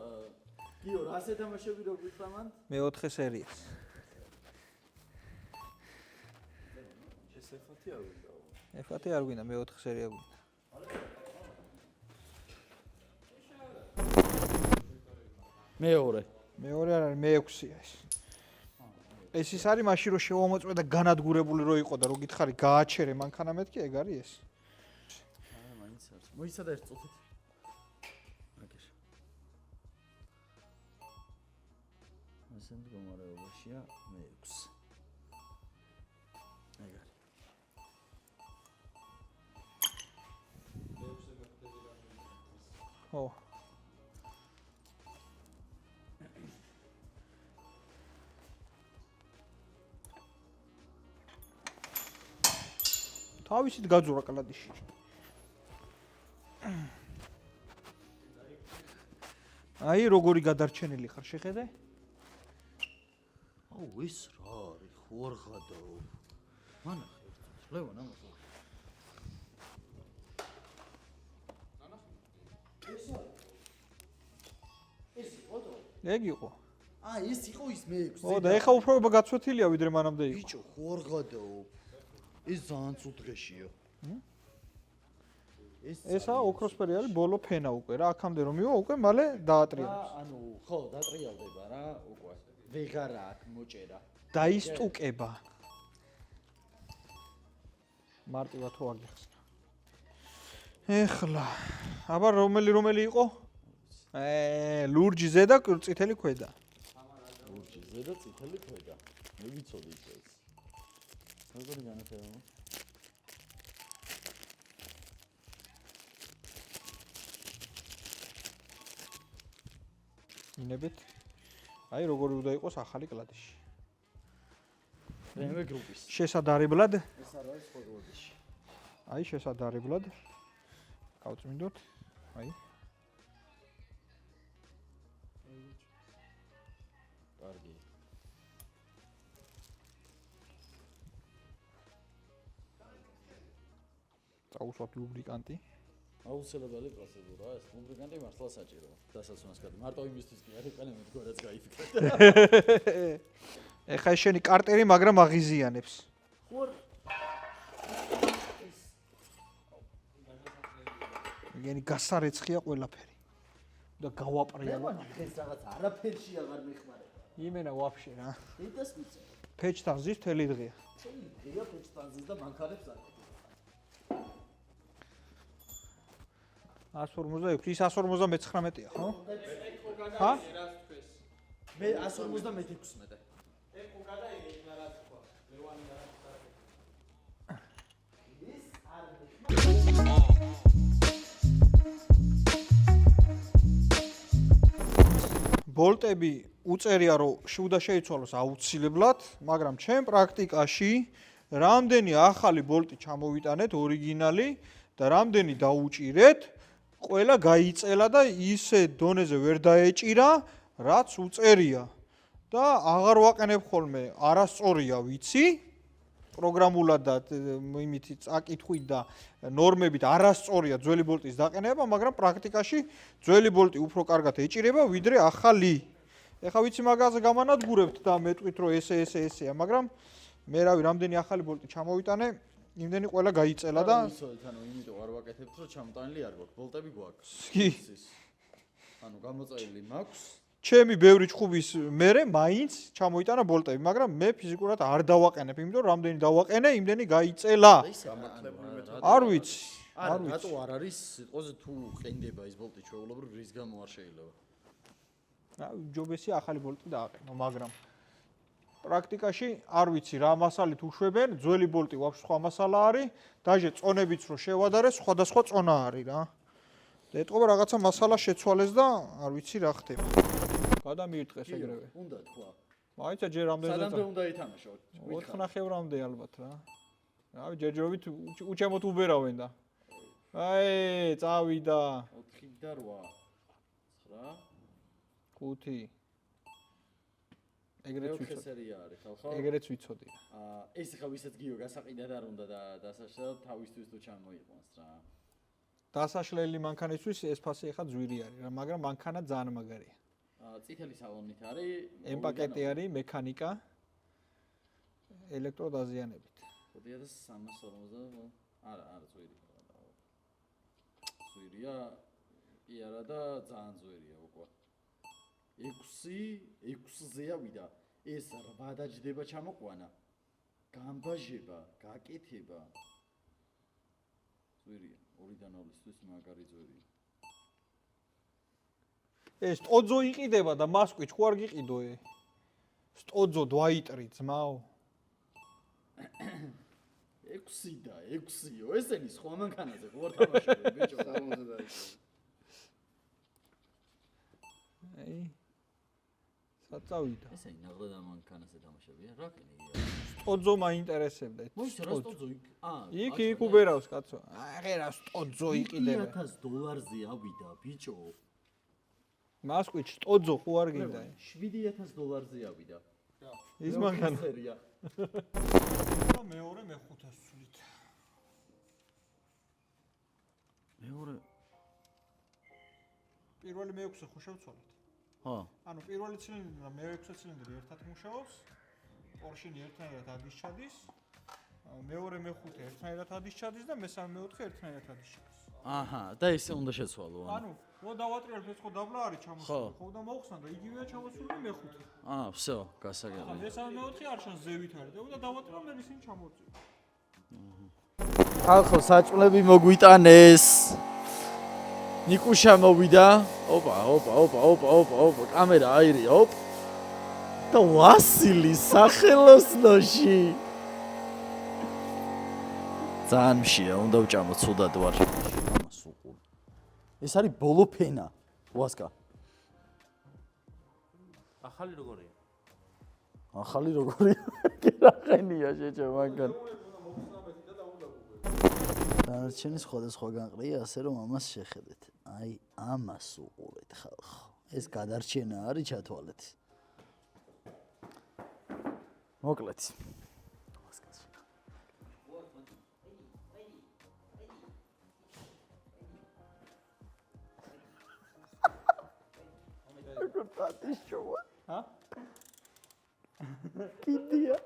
გიო, რა სათამაშები რო გითხრა მან? მე-4 სერიას. შესέφათი არ ვიყავ. F-ი არ გვინდა, მე-4 სერია გვინდა. მეორე. მეორე არ არის, მე-6-ია ეს. ეს ის არის მაშინ რომ შევამოწმე და განადგურებული რო იყო და რო გითხარი გააჩერე მანქანა მეთქი, ეგ არის ეს. მაინც არის. მოიცადა ერთ წუთით. აგერ. ასენ მდგომარეობაშია მე-6. ეგ არის. ხო. თავისით გაძურა კლადიში. აი როგორი გადარჩენილი ხარ, შეხედე? აუ ეს რა არის, ხორღადო. მანახე ერთ. ლევან ამას. ეგ იყო. ეს იყო ის მე-6. ო და ეხა უფრო გაცვეთილია ვიდრე მანამდე იყო. ბიჭო, ხორღადაო. ეს ძალიან ცუდ დღეშია. ესა ოქროსფერი არის ბოლო ფენა უკვე რა, აქამდე რომ მივა უკვე მალე დაატრიალებს. ანუ ხო, დატრიალდება რა, უკვე. ვეღარა აქ მოჭერა. დაისტუკება. მარტივად რო აგიხსნა. ეხლა, აბა რომელი იყო? ლურჯი ზედა, წითელი ქვედა. ლურჯი ზედა, წითელი ქვედა. მე ვიცოდი ეს. როგორი განაცხადება? ინებით. აი როგორი უნდა იყოს ახალი კლადიში. BMW გრუპის. შესადარებლად. ეს არ არის სხვა კლადიში. აი შესადარებლად. გავწმინდოთ. აი. კარგი. წაუსვათ ლუბრიკანტი. აუცილებელი პროცედურაა ეს. ლუბრიკანტი მართლა საჭიროა. დასასვენას გადი. მარტო იმისთვის კი არ იყენებ, მეგობრაც გაიფიქრეთ. ეხა ეს შენი კარტერი, მაგრამ აღიზიანებს. ხوار გენი გასარეცხია ყველაფერი. და გავაპრიალო. ეს რაღაც არაფერში აღარ მეხმარება. იმენა ვაფშე რა. ედას მიწე. ფეჩთან ზის მთელი დღეა. წელი ღია ფეჩთან ზის და მანქანებს აკეთებს. 156, ის 159-ია, ხო? ხა? მე 156. ბოლტები უწერია რომ შუდა შეიცვალოს აუცილებლად, მაგრამ ჩემ პრაქტიკაში რამდენი ახალი ბოლტი ჩამოვიტანეთ ორიგინალი და რამდენი დაუჭირეთ, ყველა გაიწელა და ისე დონეზე ვერ დაეჭირა, რაც უწერია. და აღარ ვაყენებ ხოლმე, არასწორია ვიცი. პროგრამულად და იმითი წაკითხვით და ნორმებით არასწორია ძველი ბოლტის დაყენება, მაგრამ პრაქტიკაში ძველი ბოლტი უფრო კარგად ეჭირება ვიდრე ახალი. ეხა ვიცი მაგაზე გამანადგურებთ და მეტყვით რომ ესეა, მაგრამ მე რავი რამდენი ახალი ბოლტი ჩამოვიტანე, იმდენი ყველა გაიწელა და ვიცოდით, ანუ იმიტომ არ ვაკეთებთ, რომ ჩამოტანილი არ გვაქვს, ბოლტები გვაქვს. კი. ანუ გამოწეილი მაქვს. ჩემი ბევრი ჭხუბის მერე მაინც ჩამოიტანა ბოლტები, მაგრამ მე ფიზიკურად არ დავაყენებ, იმიტომ რომ რამდენი დავაყენე, იმდენი გაიწელა. გამართლებული მეთოდი. არ ვიცი. არ რატო არ არის სიტყვაზე თუ ყენდება ის ბოლტი ჩვეულებრივ რის გამო არ შეიძლება? რა ჯობესია ახალი ბოლტი დააყენო, მაგრამ პრაქტიკაში არ ვიცი რა მასალით უშვებენ, ძველი ბოლტი ვაფშე სხვა მასალა არის, დაჟე წონებიც რო შევადარე, სხვადასხვა წონა არის რა. და ეთყობა რაღაცა მასალა შეცვალეს და არ ვიცი რა ხდება. გადამიირტყეს ეგრევე. უნდა თქვა. მაიცა ჯერ რამდენზე სანამდე უნდა ითამაშო. 4 ნახევრამდე ალბათ რა. რავი ჯერჯერობით უჩემოთ უბერავენ და. აი, წავიდა. 4 და 8. 9 5 ეგრეც ვიცოდი. სერია არის ხალხო. ეგრეც ვიცოდი. ეს ხა ვისაც გიო გასაყიდად არ უნდა და დასაშლელად თავისთვის თუ ჩამოიყვანს რა. დასაშლელი მანქანისთვის ეს ფასი ახლა ძვირი არის რა, მაგრამ მანქანა ძალიან მაგარია. წითელი სალონით არის. ემპაკეტი არის, მექანიკა, ელექტროდაზიანებით. 2350. არა, ძვირი. ძვირია, კი არა და ძალიან ძვირია უკვე. 6-6-ზე ავიდა. ეს 8 დაჯდება ჩამოყვანა. გამბაჟება, გაკეთება. ძვირია, 2-დან 0-ისთვის მაგარი ძვირია. ეს სტოძო იყიდება და მასკვი ხო არ გიყიდო ე? სტოძო დვაიტრი ძმაო. 6 და 6-იო, ესენი სხვა მანქანაზე ხო არ თამაშობენ ბიჭო, 60 დაიწყო. აი საწავიდა. ესენი ნაღდა მანქანაზე თამაშებიან, რა კენია. სტოძო მაინტერესებდა. მოიცა რა სტოძო იქ? იქ უბერავს კაცო. აღერა სტოძო იყიდება. $1000-ზე ავიდა ბიჭო. მასკვი სტოძო ხო არ გინდა? $7000-ზე ავიდა. ის მანქანა. მეორე მე-500 სულით. მეორე პირველი მე-6 ხო შევცვალეთ? ხო. ანუ პირველი ცილინდრი და მე-6 ცილინდრი ერთად მუშაობს. პორშინი ერთნაირად ადის ჩადის. მეორე მე-5 ერთნაირად ადის ჩადის და მესამე მე-4 ერთნაირად ადის ჩადის. აჰა, და ესე უნდა შეცვალო. ანუ ხო დავატრიალებ ეს ხო დაბლა არის ჩამოსული. ხო და მოხსნა და იგივეა ჩამოსული მე-5. всё, გასაგებია. მესამე მე-4 არ შანს ზევით არის და დავატრიალებ მე ისინი ჩამორწია. ხალხო, საჭმლები მოგვიტანეს. ნიკუშა მოვიდა. ოპა, კამერა აირია, და ვასილი სახელოსნოში. ძალიან მშია, უნდა ვჭამო, ცუდად ვარ. ამას უყურ. ეს არის ბოლო ფენა. ვასკა. ახალი როგორია? ახალი როგორია? კერახენია შეჭა მაგან. დანარჩენი სხვადასხვაგან ყრია, ასე რომ ამას შეხედეთ. აი, ამას უყურეთ ხალხო. ეს გადარჩენა არის ჩათვალეთ. მოკლედ. კიდია.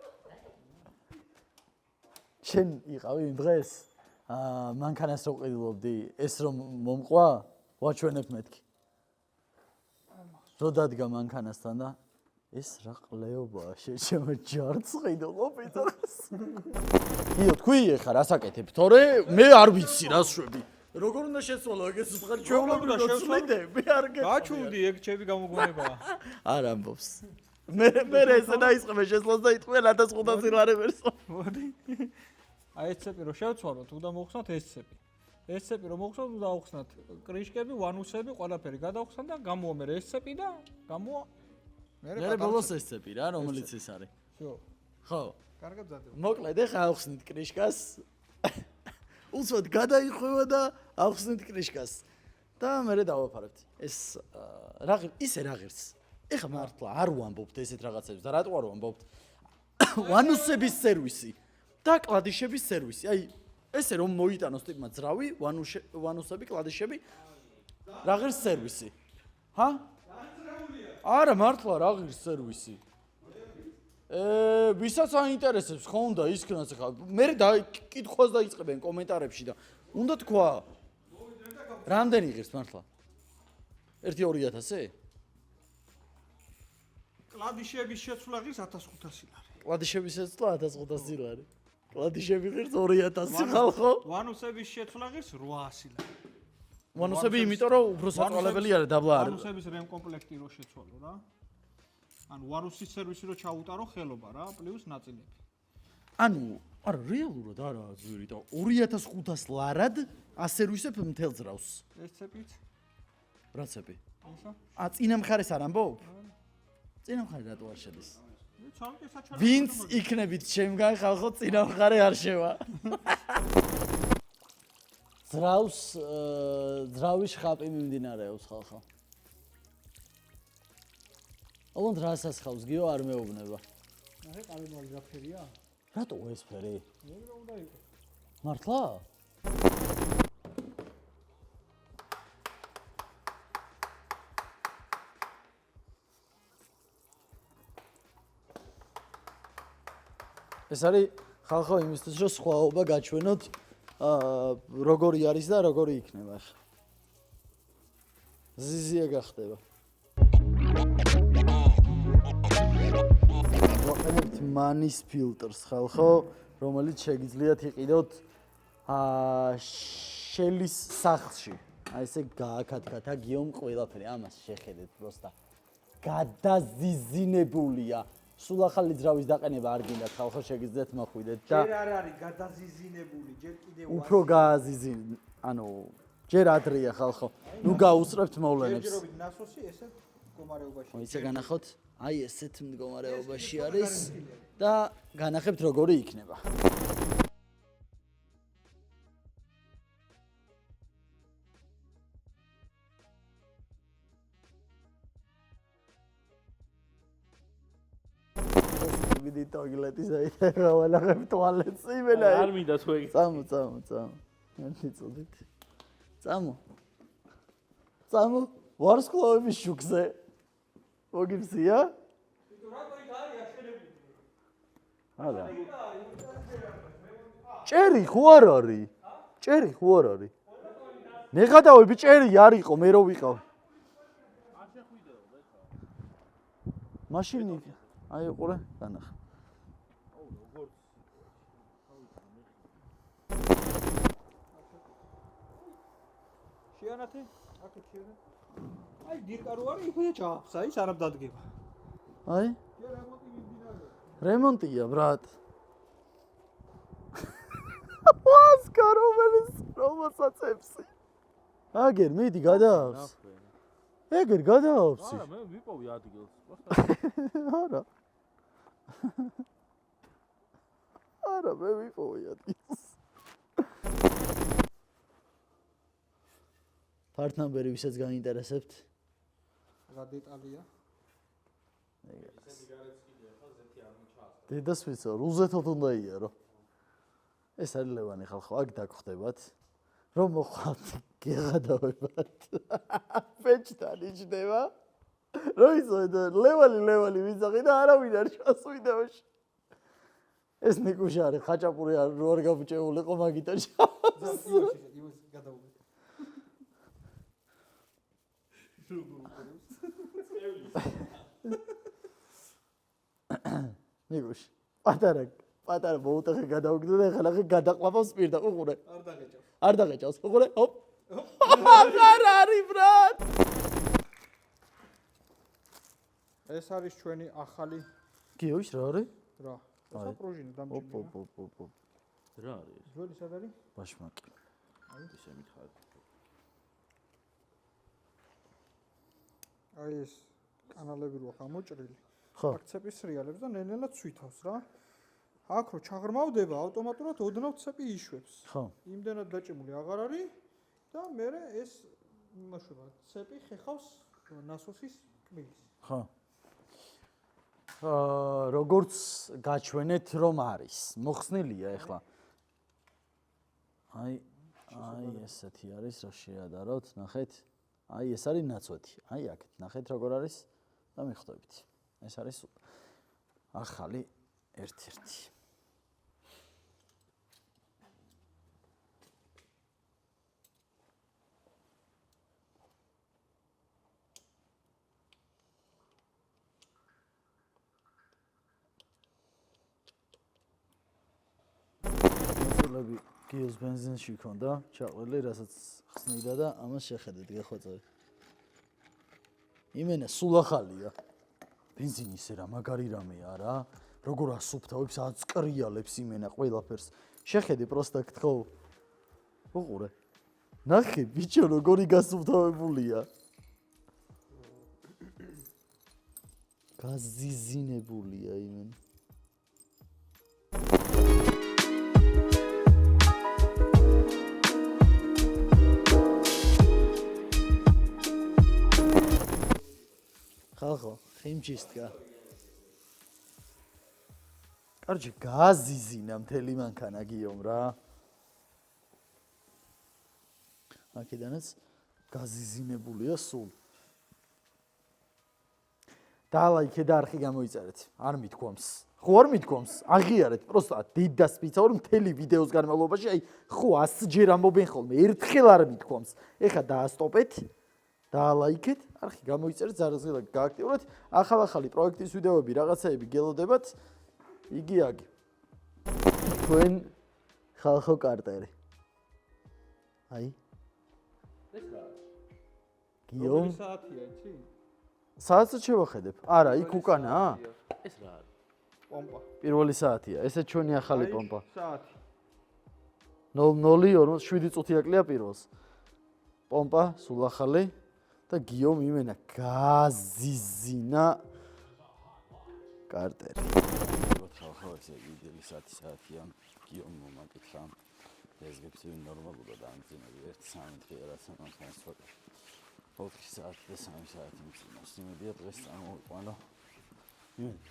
შენ იყავი იმ დღეს? მანქანას რო ყიდულობდი, ეს რომ მომყვა, ვაჩვენებ მეთქი. რო დადგა მანქანასთან და ეს რა ყლეობაა, შეჩემო ჯარც ყიდულობ იცახს. იო, თქვი ეხა რასაკეთებ, თორე მე არ ვიცი რა შვები. როგორ უნდა შეცვალო ეგეც უთხარ ჩვეულებრივ შეცვლიდე, მე არ გეტყვი. გაჩუმდი ეგ ჩემი გამოგონებაა. არ ამბობს. მე ესე დაიწყებ შეცვლას და იტყვიან 1500 ლარი ვერსო. მოდი. აი ეს ცეპი რო შევცვალოთ, უნდა მოხსნათ ეს ცეპი. ეს ცეპი რომ მოხსნათ, უნდა ავხსნათ კრიშკები, ვანუსები, ყველაფერი გადავხსნათ და გამოვა მე ეს ცეპი და გამოვა მე ბოლოს ეს ცეპი რა, რომელიც ეს არის. всё. ხო. კარგად ზადებ. მოკლედ ეხა ავხსნით კრიშკას. უცბად გადაიხვევა და ავხსნით კრიშკას. და მე დავაფარებთ. ეს ისე რა ღირს. ეხა მართლა არ ვამბობთ ესეთ რაღაცებს და რატო არ ვამბობთ? ვანუსების სერვისი და კლადიშების სერვისი. აი ესე რომ მოიტანოს ტიპმა ძრავი, ვანუსები, კლადიშები, რა ღირს სერვისი? ჰა? არა, მართლა რა ღირს სერვისი? ვისაც აინტერესებს, ხო უნდა ისქნას ხა. მე კითხვას დაიწყებენ კომენტარებში და უნდა თქვა. რამდენი ღირს მართლა? 1-2000-ე? კლადიშების შეცვლა ღირს 1500 ლარი. კლადიშების შეცვლა 1500 ლარი. კლადიშები ღირს 2000 ხალხო. ვანუსების შეცვლა ღირს 800 ლარი. ვანუსები იმიტომ რომ უფრო საწვალებელი არის დაბლა არის. ვანუსების რემკომპლექტი რო შეცვალო რა. ანუ ვანუსის სერვისი რო ჩაუტარო ხელობა რა, პლუს ნაწილები. ანუ არა რეალურად არა ზვირი და 2500 ლარად ასერვისებ მთელ ძრავს. ეს ცეპით? რა ცეპი? ესა? წინა მხარეს არ ამბობ? წინა მხარე რატო არ შედის? ცალკე საჩვენო. ვინც იქნებით ჩემგან ხალხო წინა მხარე არ შევა. ძრავის ხაპი მიმდინარეობს ხალხო. ოღონდ რასაც ხავს გიო არ მეუბნება. აი ყალიბალი რა ფერია? რატო ეს ფერი? ეგრე უნდა იყოს. მართლა? ეს არის ხალხო იმისთვის რომ სხვაობა გაჩვენოთ როგორი არის და როგორი იქნება ახლა. ზიზია გახდება. ვაყენებთ მანის ფილტრს ხალხო, რომელიც შეგიძლიათ იყიდოთ შელის სახლში. აი ესე გააკათკათა გიომ ყველაფერი, ამას შეხედეთ პროსტა. გადაზიზინებულია. სულ ახალი ძრავის დაყენება არ გინდათ ხალხო, შეგიძლიათ მოხვიდეთ და ჯერ არ არის გადაზიზინებული, ჯერ კიდევ უფრო გააზიზინ, ანუ ჯერ ადრეა ხალხო. ნუ გაუსწრებთ მოვლენებს. ჯერჯერობით ნასოსი ესეთ მდგომარეობაში. ისე განახოთ, აი ესეთ მდგომარეობაში არის და განახებთ როგორი იქნება. ვიდით ტოილეტის აიწერა ვალახებ ტუალეტს იმენა. არ მინდა თუ ეგ. წამო. ერთი წოდით. წამო. ვარსკვლავების შუქზე. მოგიფსია? არა. ჭერი ხო არ არის? ჭერი ხო არ არის? ნეღადავები ჭერი არ იყო, მე რო ვიყავ. მაშინ აი ყურე, განახ. შეანათე? აქეთ შეანათე. აი დირკა რო არის, იქ ჩააფს, აი სანამ დადგება. აი? რემონტია, ბრატ. ვასკა რომელსაც έψი. აგერ მიდი გადაავს. ეგერ გადაავსი. არა, მე ვიპოვი ადგილს. არა. არა, მე ვიპოვი ადგილს. პარტნიორი ვისაც გაინტერესებთ? რა დეტალია? დედას ვიცო, რუზეთოთ უნდა იარო. ეს არის ლევანი ხალხო, აქ დაგხვდებათ. რომ მოხვალთ გეღადავებათ. ფეჭთან იჯდება. რომ იცოდე, ლევალი ვიზაღი და არავინ არ ჩას ვიდეოში. ეს ნიკუშა არის, ხაჭაპური რო არ გაბჭეულიყო მაგითა ჩას. იმას გადავუგე. ნიკუშ, პატარა მოუტეხე გადავგდო და ეხლა ხე გადაყლაპავს პირდა, უყურე. არ დაღეჭავს, უყურე, ჰოპ. არ არის ბრატ. ეს არის ჩვენი ახალი გიოშ რა არის? რა. ესა პროჟინი დამჭირდება. ოპ. რა არის? ძველი სად არის? ბაშმაკი. აი ესე მითხარ. აი ეს კანალები რო გამოჭრილი. ხო. აქ ცეპი სრიალებს და ნელ-ნელა ცვითავს რა. აქ რო ჩაღრმავდება, ავტომატურად ოდნავ ცეპი იშვებს. ხო. იმდენად დაჭიმული აღარ არის და მე ეს იმაშובה, ცეპი ხეხავს ნასოსის კბილს. ხო. როგორც გაჩვენეთ რომ არის. მოხსნილია ეხლა. აი ესეთი არის, რა შეადაროთ, ნახეთ. აი ეს არის ნაცვეთი. აი აქეთ, ნახეთ როგორ არის და მიხვდებით. ეს არის ახალი ერთ-ერთი. მასალები გიოს ბენზინში ქონდა, ჩაყრილი, რასაც ხსნიდა და ამას შეხედეთ, გეხვეწები. იმენა სულ ახალია. ბენზინი ისე რა მაგარი რამეა რა. როგორ ასუფთავებს, აწკრიალებს იმენა ყველაფერს. შეხედე პროსტა გთხოვ. უყურე. ნახე ბიჭო როგორი გასუფთავებულია. გაზიზინებულია იმენა. ხალხო, ხიმჩისტკა. კარჯი გაზიზინა მთელი მანქანა გიომ რა. აქედანაც გაზიზინებულია სულ. დალაიქე და არხი გამოიწერეთ. არ მithქვამს. ხო არ მithქვამს? აღიარეთ, პროსტა დიდას ვიცავ რომ მთელი ვიდეოს განმავლობაში აი ხო 100 ჯერ ამბობენ ხოლმე, ერთხელ არ მithქვამს. ეხლა დაასტოპეთ. დალაიქეთ, არხი გამოიწერეთ, ზარაზღილად გააქტიურეთ, ახალ-ახალი პროექტის ვიდეოები, რაღაცეები გელოდებათ. იგი აგი. თქვენ ხალხო კარტერი. აი. ეს რა არის? გიომ. საათია, იცი? საათს შევახედებ. არა, იქ უკანაა. ეს რა არის? პომპა. პირველი საათია. ესე ჩვენი ახალი პომპა. საათი. 00:07 წუთი აკლია პირველს. პომპა სულ ახალი და გიომ იმენა გაზიზინა კარტერი. ხო, ესე იგი საათია გიომ მომაკითხა. ეს გეცი ნორმალურად ამძინები 1-3 დღე რაც ამას ვაკეთე. 4 საათი და 3 საათი მწინავს. იმედია დღეს წამოვიყვანო.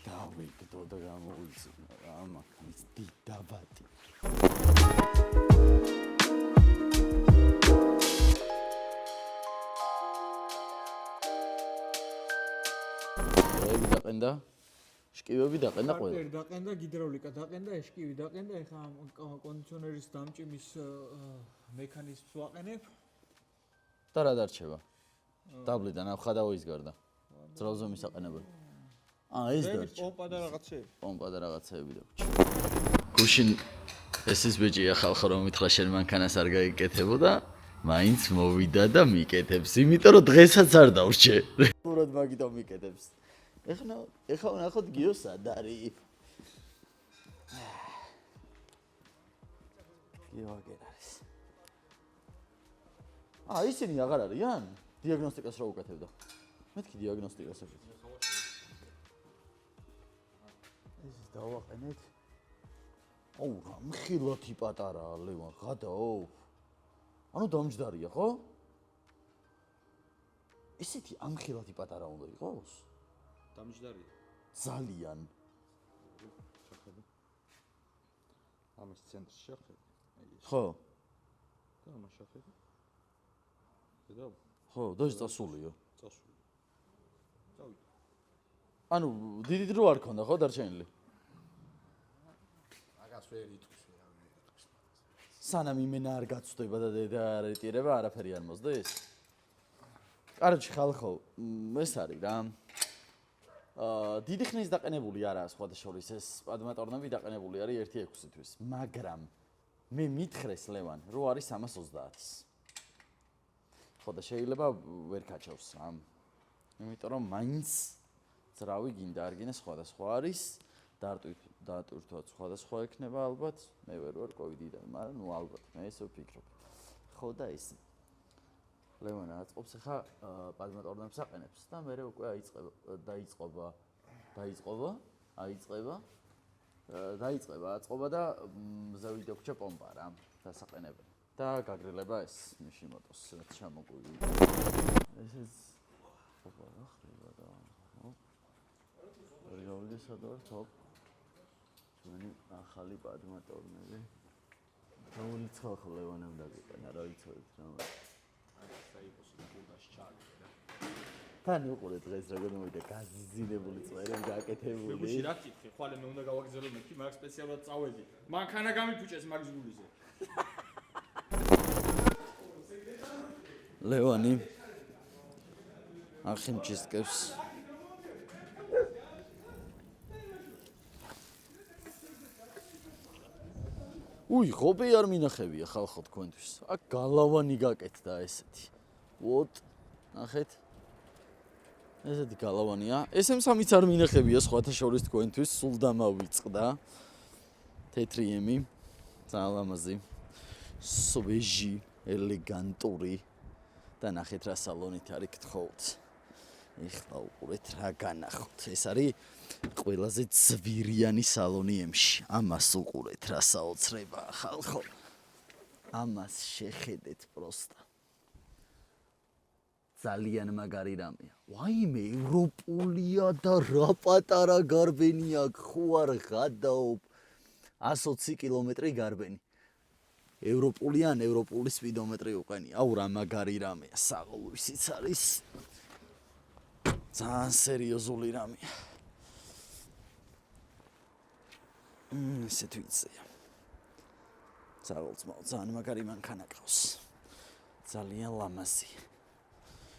დავიგდო და გამოვიძინო რა მანქანის დიდაბატი. დაყენდა. შკივები დაყენდა ყველა. კარტერი დაყენდა, გიდრავლიკა დაყენდა, ეშკივი დაყენდა, ეხლა კონდიციონერის დამჭიმის მექანიზმს ვაყენებ. და რა დარჩება? დაბლიდან აფხადაო ის გარდა. ძროზე მისაყენებელი. ეს დარჩა. პომპა და რაღაცეები. პომპა და რაღაცეები დაგვრჩა. გუშინ ეს ის ბიჭია ხალხო რომ მითხრა შენ მანქანას არ გაიკეთებოდა, მაინც მოვიდა და მიკეთებს, იმიტომ რომ დღესაც არ დავრჩე. როდ მაგითო მიკეთებს. ეხლა ნახოთ გიო სად არის. გიო აგერ არის. ისინი აღარ არიან? დიაგნოსტიკას რა უკეთებდა? მეთქი დიაგნოსტიკას აკეთებ. ეს დავაყენეთ. აუ, რამხილათი პატარაა ლევან, ღადაო. ანუ დამჯდარია, ხო? ისეთი ამხილათი პატარა უნდა იყოს? დამჯდარია. ძალიან. შეხედე. ამის ცენტრში შეხედე. ხო. და ამას შეხედე. და ხო, დაში წასულია. წასული. წავიდე. ანუ დიდი დრო არ ქონდა, ხო, დარჩენილი? მაგას ვერ იტყვის ვერავინ. სანამ იმენა არ გაცვდება და დედა არ ეტირება, არაფერი არ მოსდეს. კაროჩი ხალხო, ეს არის რა. დიდი ხნის დაყენებული არაა სხვადასხვის ეს პადმატორნები დაყენებული არის 1.6 თვის, მაგრამ მე მითხრეს ლევან, რო არის 330-ის. ხო და შეიძლება ვერ გაჩავს რა. იმიტომ რომ მაინც ძრავი გინდა არ გინდა სხვადასხვა არის, დატვირთვა სხვადასხვა ექნება ალბათ, მე ვერ ვარ კოვიდიდან, მაგრამ ნუ ალბათ მე ესე ვფიქრობ. ხო და ეს ლევან აწყობს ახლა პადმატორნებს აყენებს და მე უკვე აწყობა და ზევით ოქჩა პომპა რა დასაყენებელი და გაგრილება ეს მიშიმოტოს რაც ჩამოგვივიდა ეს ოპა რა ხდება და რეალური სადარ თოპ ჩვენი ახალი პადმატორნები დაულიცხა ხო ლევანამ დაგიყენა რა იცოდეთ რა თან უყურე დღეს როგორ მოვიდა გაზიზინებული წვერები გაკეთებული. გუშინ რა კითხე, ხვალე მე უნდა გავაგზავნო მეთქი, მაგ სპეციალურად წავედი. მანქანა გამიფუჭეს მაგ ზგულიზე. ლევანი ახიმჩისკებს უი, ხობე არ მინახებია ხალხო თქვენთვის. აქ გალავანი გაკეთდა ესეთი. ვოთ, ნახეთ. ესეთი გალავანია. SM3-იც არ მინახებია სხვათა შორის თქვენთვის, სულ დამავიწყდა. თეთრიემი, ძალიან ლამაზი. სვეჟი, ელეგანტური და ნახეთ რა სალონით არის გთხოვთ. ეხლა უყურეთ რა განახოთ. ეს არის ყველაზე ძვირიანი სალონი ემში. ამას უყურეთ რა საოცრებაა ხალხო. ამას შეხედეთ პროსტა. ძალიან მაგარი რამეა. ვაიმე, ევროპულია და რა პატარა გარბენი აქვს, ხო არ ღადაობ. 120 კილომეტრი გარბენი. ევროპული ან ევროპული სპიდომეტრი უყენი. აუ რა მაგარი რამეა, საღოლვისიც არის. ძალიან სერიოზული რამეა. ესეთ ვიცია. საღოლწმაო, ძალიან მაგარი მანქანა ყავს. ძალიან ლამაზი.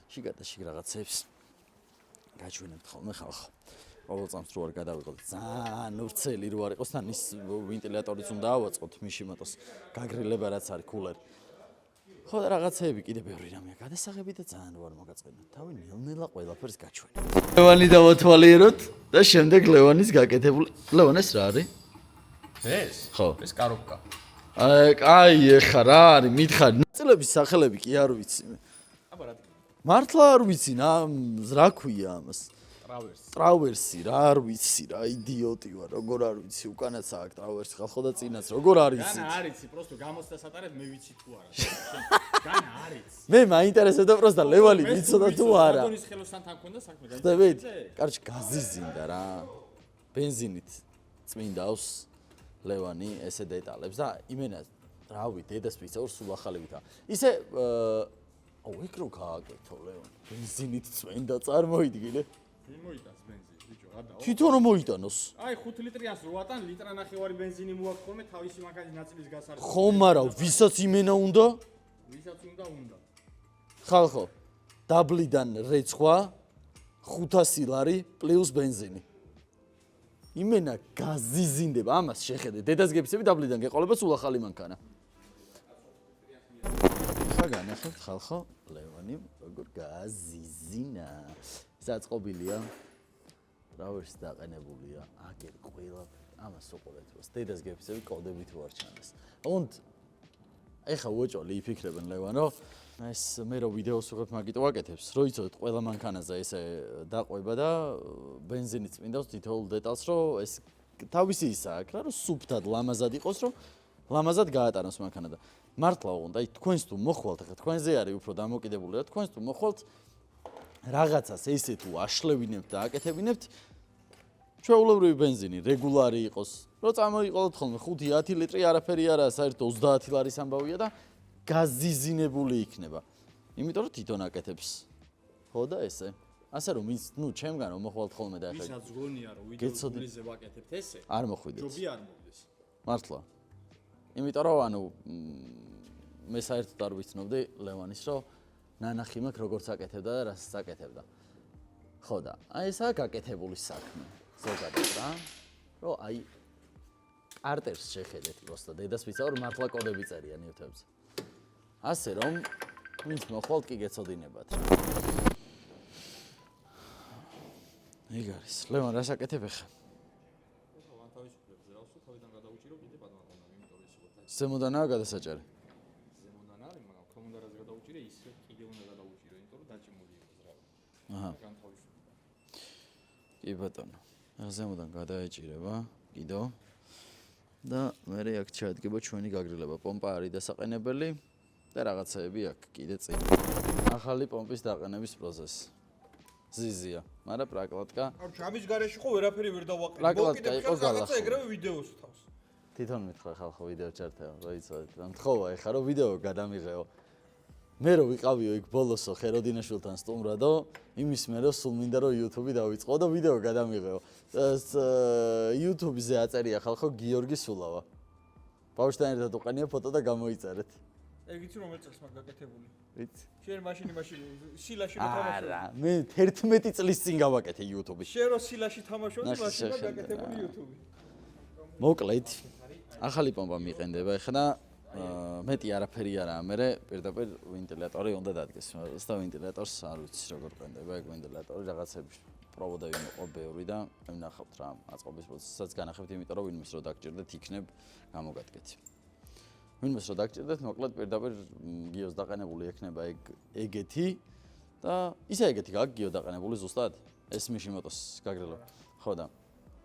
შიგადაშიგ რაღაცებს გაჩვენებთ ხოლმე ხალხო. ყოველ წამს რო არ გადავიღოთ ძალიან ვრცელი რო არ იყოს თან ის ვენტილატორიც უნდა ავაწყოთ მიშიმატოს გაგრილება რაც არის კულერი. ხო და რაღაცეები კიდე ბევრი რამეა გადასაღები და ძალიან რო არ მოგაწყენოთ. თავი ნელ-ნელა ყველაფერს გაჩვენებთ. ლევანი დავათვალიეროთ და შემდეგ ლევანის გაკეთებული. ლევან ეს რა არის? ეს? ხო. ეს კაროკა. აი ეხა რა არის? მითხარ ნაწილების სახელები კი არ ვიცი მე. აბა რა მართლა არ ვიცი რა ქვია ამას. ტრავერსი. ტრავერსი რა არ ვიცი რა იდიოტი ვარ როგორ არ ვიცი უკანაც აქვს ტრავერსი ხალხო და წინაც როგორ არის განა არიცი პროსტო გამოცდა სატარებ მე ვიცი თუ არა. განა არიცი. მე მაინტერესებდა პროსტა ლევალი ვიცოდა თუ არა. ბატონის ხელოსთან თან ქონდა საქმე გაიგე. ხდებით? კარჩი გაზიზინდა რა. ბენზინით წმინდავს ლევანი ესე დეტალებს და იმენა რავი დედას ვიცაურ სულ ახალებითა. ისე აუ ეგ რო გააკეთო ლევანი. ბენზინით წმინდა წარმოიდგინე. მოიტანს ბენზინი. ბიჭო, გადაო. თვითონ რომ მოიტანოს. აი 5 ლიტრიანს რო ატან, ლიტრა ნახევარი ბენზინი მოაქვს ხოლმე თავისი მანქანის ნაწილის გასარკვევად. ხომ არა, ვისაც იმენა უნდა? ვისაც უნდა. ხალხო, დაბლიდან რეცხვა 500 ლარი პლუს ბენზინი. იმენა გაზიზინდება, ამას შეხედე, დედას გეფიცები დაბლიდან გეყოლება სულ ახალი მანქანა. ხა განახეთ ხალხო, ლევანი როგორ გაზიზინა. საწყობილია. რავერს დაყენებულია, აგერ ყველა ამას უყურეთ, დედას გეფიცები კოდებით ვარჩანდეს. Und ეხა უეჭოლი იფიქრებენ ლევანო, ეს მე რო ვიდეოს ვიღებ მაგიტო ვაკეთებს, რო იცოდეთ ყველა მანქანაზე ესე დაყვება და ბენზინიც წმინდავს თითოეულ დეტალს, რომ ეს თავისი ისაა, რა რომ სუფთად ლამაზად იყოს, რომ ლამაზად გაატაროს მანქანა და მართლა ოღონდ, აი თქვენს თუ მოხვალთ, ახლა თქვენზე არის უფრო დამოკიდებული და თქვენს თუ მოხვალთ რაღაცას ესე თუ აშლევინებთ და აკეთებინებთ ჩვეულებრივი ბენზინი რეგულარი იყოს, რომ წამოიყოლოთ ხოლმე 5-10 ლიტრი არაფერი არაა, საერთოდ 30 ლარის ამბავია და გაზიზინებული იქნება. იმიტომ რომ თვითონ აკეთებს. ხო და ესე. ასე რომ ის, ჩემგან რომ მოხვალთ ხოლმე და ახლა ვისაც გონია რომ ვიდეოზე ვაკეთებთ ესე, არ მოხვიდეთ. ჯობი არ მოვიდეს. მართლა. იმიტომ რომ მე საერთოდ არ ვიცნობდი ლევანის რომ ნანახი მაქვს როგორც აკეთებდა და რასაც აკეთებდა. ხო და აი ესაა გაკეთებული საქმე. ზოგადად რა, რომ აი არტერს შეხედეთ просто დედას ვიცავ რომ მართლა კოდები წერიან YouTube-ზე. ასე რომ ვინც მოხვალთ კი გეცოდინებათ. ეგ არის. ლევან რას აკეთებ ახლა? ვან თავისუფლებს რავსო, თავიდან გადაუჭირო კიდე პატმატონდა, იმიტომ რომ ის იყო. ზემოდანაა გადასაჭარი. ზემოდან არის, მაგრამ კომუნდა რაც გადაუჭირე, ისე კიდე უნდა გადაუჭირო, იმიტომ რომ დაჭიმული იყო ზრავი. აჰა. განთავისუფლდა. კი ბატონო. ზემოდან გადაეჭირება, კიდო. და მე აქ ჩადგება ჩვენი გაგრილება. პომპა არის დასაყენებელი და რაღაცაები აქვს კიდე წინ. ახალი პომპის დაყენების პროცესი. ზიზია, მაგრამ პრაკლატკა. არ ჯამის გარეშე ხო ვერაფერი ვერ დავაყენე. პრაკლატკა იყო რაღაცა გალახო. ეგრევე ვიდეოს თავს. თვითონ მითხრა ხალხო ვიდეო ჩართეო, რა იცოდეთ. მთხოვა ეხა რომ ვიდეო გადამიღეო. მე რო ვიყავიო იქ ბოლოსო ხეროდინაშვილთან სტუმრადო, იმის მე რო სულ მინდა რომ YouTube-ი დავიწყო და ვიდეო გადამიღეო. YouTube-ზე აწერია ხალხო გიორგი სულავა. ბავშვთან ერთად უყენია ფოტო და გამოიწერეთ. ეგ იცი რომ ეწელს მაგ გაკეთებული. ვიცი? შენ მაშინ სილაში თამაშობ. არა, მე 11 წლის წინ გავაკეთე YouTube-ი. შენ რო სილაში თამაშობდი, მაშინ მაგ გაკეთებული YouTube-ი. მოკლედ, ახალი პომპა მიყენდება ეხლა და მეტი არაფერი არაა, მე პირდაპირ ვენტილატორი უნდა დადგეს. და ვენტილატორს არ ვიცი როგორ ყენდება, ეგ ვენტილატორი რაღაცები პროვოდები მოყვა ბევრი და მე ვნახავთ რა, აწყობის პროცესსაც განახებთ, იმიტომ რომ ვინმეს რო დაგჭირდეთ, იქნებ გამოგადგეთი. ვინმეს რო დაგჭირდეთ, მოკლედ პირდაპირ გიოს დაყენებული ექნება ეგეთი და ისე ეგეთი გაქვს გიო დაყენებული ზუსტად ეს მიშიმოტოს გაგრილება. ხო და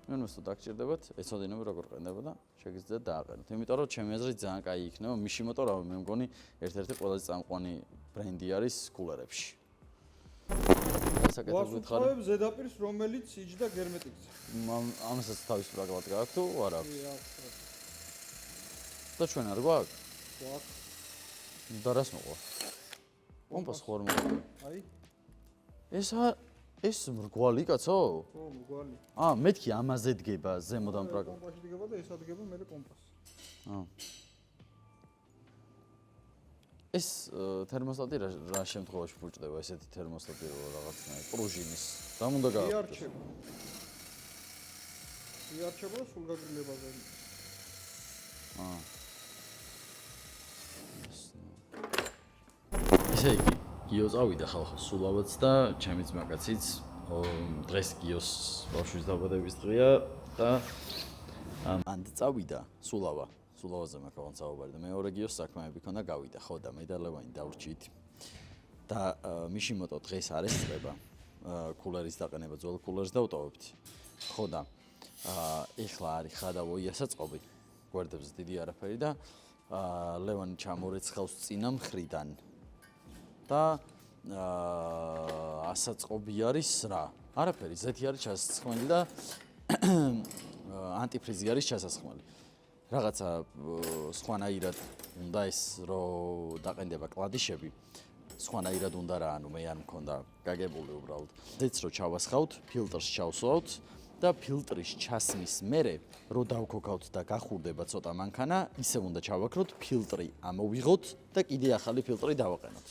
ვინმეს რო დაგჭირდებათ, ეცოდინები როგორ ყენდება და შეგიძლიათ დააყენოთ. იმიტომ რომ ჩემი აზრით ძალიან კაი იქნება მიშიმოტო, რა მე მგონი ერთ-ერთი ყველაზე წამყვანი ბრენდი არის კულერებში. ვასუხავებ ზედაპირს, რომელიც იჯდა გერმეტიკზე. ამასაც თავის პრაგმატი გააქვს თუ არა? და ჩვენ არ გვაქვს? გვაქვს. და რას მოყვა? პომპას ხوار მოყვა. აი. ეს მრგვალი კაცო? ხო, მრგვალი. მეთქი ამაზე დგება ზემოდან პრაგმატი. პომპაში დგება და ეს ადგება მე პომპას. ეს თერმოსტატი რა შემთხვევაში ფუჭდება ესეთი თერმოსტატი რაღაცნაირად პრუჟინის და უნდა გააკეთოს. იარჩება და სულ გაგრილებაზე. ესე იგი, გიო წავიდა ხალხო სულავაც და ჩემი ძმაკაციც დღეს გიოს ბავშვის დაბადების დღეა და ამან წავიდა სულავა. სულავაზე მაქავან საუბარი და მეორე გიოს საქმეები ქონდა გავიდა. ხო და მე და ლევანი დავრჩით. და მიშიმოტო დღეს არ ესწრება კულერის დაყენება, ძველ კულერს დავტოვებთ. ხო და ეხლა არის ხადავო იასაწყობი. გვერდებზე დიდი არაფერი და ლევანი ჩამორეცხავს წინა მხრიდან. და ასაწყობი არის რა? არაფერი, ზეთი არის ჩასასხმელი და ანტიფრიზი არის ჩასასხმელი. რაღაცა სხვანაირად უნდა ეს რო დაყენდება კლადიშები. სხვანაირად უნდა რა, ანუ მე არ მქონდა გაგებული უბრალოდ. ზეც რო ჩავასხავთ, ფილტრს ჩავსვავთ და ფილტრის ჩასმის მერე რო დავქოქავთ და გახურდება ცოტა მანქანა, ისე უნდა ჩავაქროთ, ფილტრი ამოვიღოთ და კიდე ახალი ფილტრი დავაყენოთ.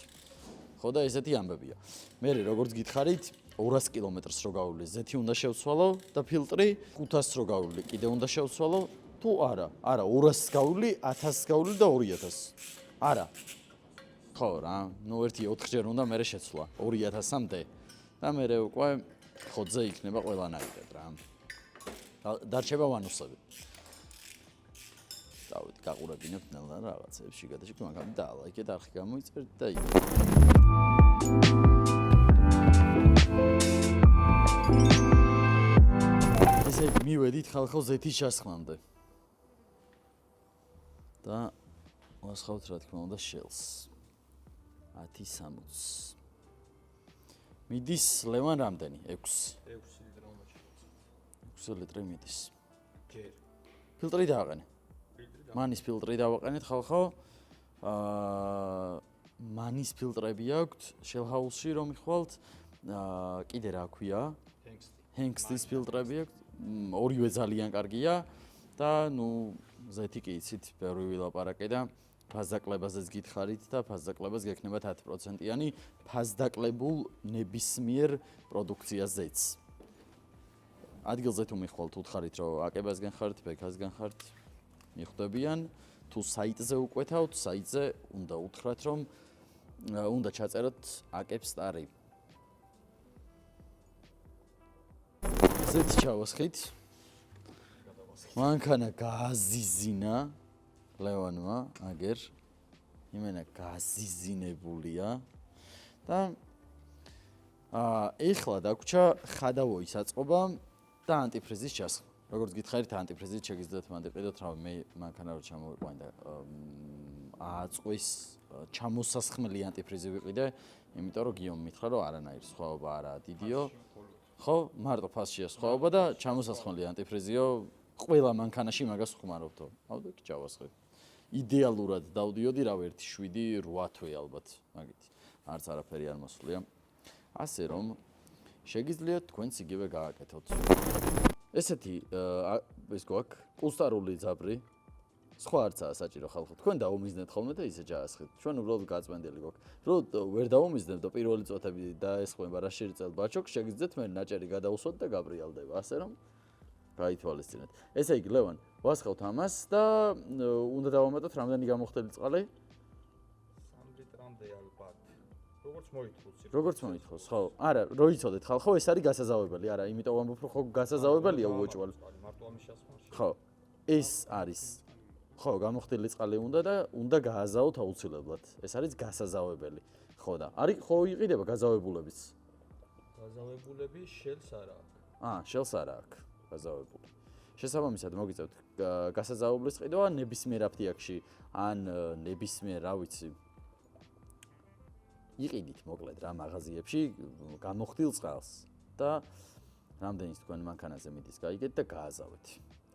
ხო და ესეთი ამბებია. მე როგორც გითხარით, 200 კილომეტრს რო გავვლი, ზეთი უნდა შევცვალო და ფილტრი 500 რო გავვლი, კიდე უნდა შევცვალო. თუ არა, 200-ს გავვლი, 1000-ს გავვლი და 2000-ს. არა. ხო რა, ნუ ერთი 4 ჯერ უნდა მე შეცვლა 2000-მდე და მე უკვე ხოძე იქნება ყველანაირად რა. დარჩება ვანუსები. დავით, გაყურებინებთ ნელა რაღაცებს, შიგადაში მაგამ დაალაიქეთ, არხი გამოიწერთ და იქ. ესე იგი, მივედით ხალხო ზეთის ჩასხმამდე. და ვასხავთ რა თქმა უნდა შელს. 10-60. მიდის ლევან რამდენი? 6. 6 ლიტრი უნდა შევეცვალო. 6 ლიტრი მიდის. ჯერ. ფილტრი დავაყენე. მანის ფილტრი დავაყენეთ ხალხო. მანის ფილტრები აქვთ Shell House-ში რომ მიხვალთ. კიდე რა ქვია? Hengst-ის ფილტრები აქვთ. ორივე ძალიან კარგია და ნუ ზეთი კი იცით, ბევრი ვილაპარაკე და ფაზდაკლებაზეც გითხარით და ფაზდაკლებას გექნება 10%-იანი ფაზდაკლებულ ნებისმიერ პროდუქციაზეც. ადგილზე თუ მიხვალთ, უთხარით რომ აკებასგან ხართ, ბექასგან ხართ, მიხვდებიან, თუ საიტზე უკვეთავთ, საიტზე უნდა უთხრათ რომ უნდა ჩაწეროთ აკებს სტარი. ზეთი ჩავასხით. მანქანა გააზიზინა ლევანმა, აგერ იმენა გაზიზინებულია და ეხლა დაგვრჩა ხადავოის აწყობა და ანტიფრიზის ჩასხმა. როგორც გითხარით, ანტიფრიზით შეგიძლიათ მანდიყიდოთ, რა მე მანქანა რო ჩამოვიყვანი და აწყვის ჩამოსასხმელი ანტიფრიზი ვიყიდე, იმიტომ რომ გიომ მითხრა რომ არანაირი სხვაობა არაა დიდიო. ხო, მარტო ფასშია სხვაობა და ჩამოსასხმელი ანტიფრიზიო ყველა მანქანაში მაგას ხმარობთო. ავდო კი ჩავასხე. იდეალურად დავდიოდი რა 1.7-8 თვე ალბათ, მაგით. არც არაფერი არ მოსვლია. ასე რომ შეგიძლიათ თქვენც იგივე გააკეთოთ. ესეთი ეს გვაქვს პულსარული ძაბრი. სხვა არცაა საჭირო ხალხო. თქვენ დაუმიზნეთ ხოლმე და ისე ჯაასხეთ. ჩვენ უბრალოდ გაწმენდილი გვაქვს. რო ვერ დაუმიზნებ და პირველი წოთები დაესხვება რა შეიწელ ბაჩოკ, შეგიძლიათ მე ნაჭერი გადაუსვათ და გაბრიალდება. ასე რომ გაითვალისწინეთ. ესე იგი, ლევან, ვასხავთ ამას და უნდა დავამატოთ რამდენი გამოხდელი წყალი? 3 ლიტრამდე ალბათ. როგორც მოითხოვს. როგორც მოითხოვს, ხო. არა, რო იცოდეთ ხალხო, ეს არის გასაზავებელი. არა, იმიტომ ვამბობ, რომ ხო გასაზავებელია უოჭვალი. მარტო ამის შესხმაში. ხო. ეს არის. ხო, გამოხდელი წყალი უნდა და უნდა გააზავოთ აუცილებლად. ეს არის გასაზავებელი. ხო და არის ხო იყიდება გაზავებულებიც. გაზავებულები შელს არა აქვს. შელს არა აქვს გაზავებული. შესაბამისად მოგიწევთ გასაზავებლის ყიდვა ნებისმიერ აფთიაქში ან ნებისმიერ, რა ვიცი, იყიდით მოკლედ რა მაღაზიებში გამოხდილ წყალს და რამდენის თქვენ მანქანაზე მიდის გაიგეთ და გააზავეთ.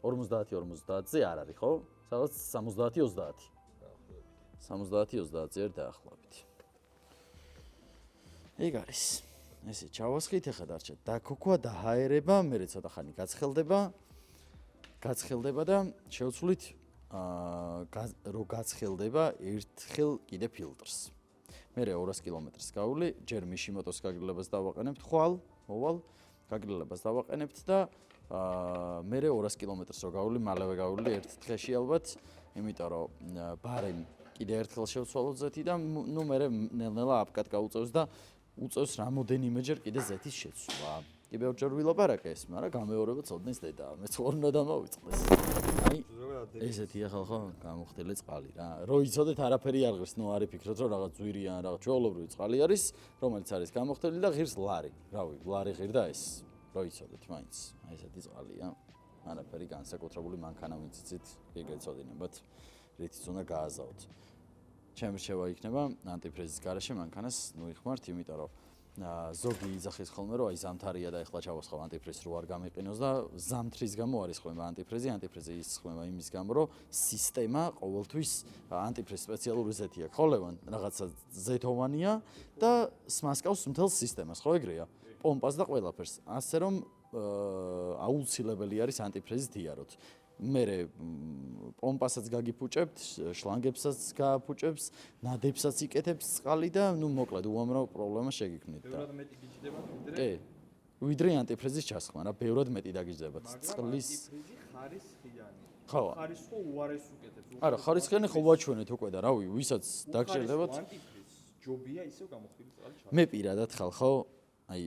50-50-ზე არ არის, ხო? სადაც 70-30. 70-30-ზე არ დაახლოებით. ეგ არის. ესე ჩავასხით, ახლა დარჩა დაქოქვა, დაჰაერება, მერე ცოტა ხანი გაცხელდება და შევცვლით რო გაცხელდება ერთხელ კიდე ფილტრს. მერე 200 კილომეტრს გავვლი, ჯერ მიშიმოტოს გაგრილებას დავაყენებთ ხვალ, მოვალ, გაგრილებას დავაყენებთ და მერე 200 კილომეტრს რო გავვლი, მალევე გავვლი ერთ დღეში ალბათ, იმიტომ რომ ბარემ კიდე ერთხელ შევცვალოთ ზეთი და ნუ მერე ნელ-ნელა აპკად გაუწევს და უწევს რამოდენიმეჯერ კიდე ზეთის შეცვლა. კი ბევრჯერ ვილაპარაკე ეს, მაგრამ გამეორება ცოდნის დედაა, მეც ვერ უნდა დამოვიწყდეს. აი, ესეთია ხალხო გამოხდილი წყალი რა. რო იცოდეთ არაფერი არ ღირს, ნუ არ იფიქროთ რომ რაღაც ძვირი ან რაღაც ჩვეულებრივი წყალი არის, რომელიც არის გამოხდილი და ღირს ლარი. რავი, ლარი ღირდა ეს. რო იცოდეთ მაინც, აი ესეთი წყალია. არაფერი განსაკუთრებული მანქანა მიციცით, კი გეცოდინებათ, რითიც უნდა გააზავოთ. ჩემი რჩევა იქნება ანტიფრიზის გარეშე მანქანას ნუ იხმართ, იმიტომ რომ ზოგი იძახის ხოლმე რომ აი ზამთარია და ეხლა ჩავასხავ ანტიფრიზს რო არ გამიყინოს და ზამთრის გამო არის ხოლმე ანტიფრიზი ისხმება იმის გამო რომ სისტემა ყოველთვის ანტიფრიზ სპეციალური ზეთი აქვს ხო ლევან რაღაცა ზეთოვანია და სმასკავს მთელ სისტემას ხო ეგრეა პომპას და ყველაფერს ასე რომ აუცილებელი არის ანტიფრიზი დიაროთ მერე პომპასაც გაგიფუჭებთ, შლანგებსაც გააფუჭებს, ნადებსაც იკეთებს წყალი და ნუ მოკლედ უამრავ პრობლემა შეგიქმნით და. ბევრად მეტი გიჯდებათ ვიდრე? კი. ვიდრე ანტიფრიზის ჩასხმა, რა ბევრად მეტი დაგიჯდებათ. წყლის ანტიფრიზი ხარისხიანი. ხო. ხარისხო უარეს უკეთებს. არა, ხარისხიანი ხო ვაჩვენეთ უკვე და რავი, ვისაც დაგჭირდებათ. ანტიფრიზ ჯობია ისევ გამოხდილი წყალი ჩა. მე პირადად ხალხო, აი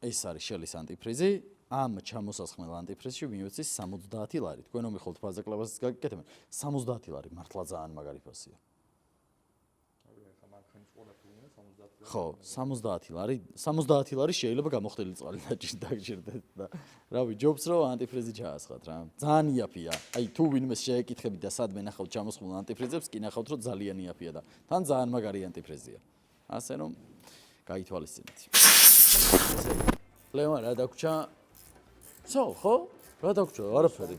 ეს არის შელის ანტიფრიზი. ამ ჩამოსასხმელ ანტიფრიზში ვინც ის 70 ლარი. თქვენ რომ მიხოლთ ფაზაკლებასაც გაგიკეთებენ. 70 ლარი მართლა ძალიან მაგარი ფასია. ხო, 70 ლარი. 70 ლარი შეიძლება გამოხდილი წყალი დაგჭირდეთ და რავი, ჯობს რომ ანტიფრიზი ჩაასხათ რა. ძალიან იაფია. აი თუ ვინმე შეეკითხებით და სადმე ნახავთ ჩამოსხმულ ანტიფრიზებს, კი ნახავთ რომ ძალიან იაფია და თან ძალიან მაგარი ანტიფრიზია. ასე რომ გაითვალისწინეთ. ლევან რა დაგვრჩა? ხო? რა დაგვრჩა? არაფერი.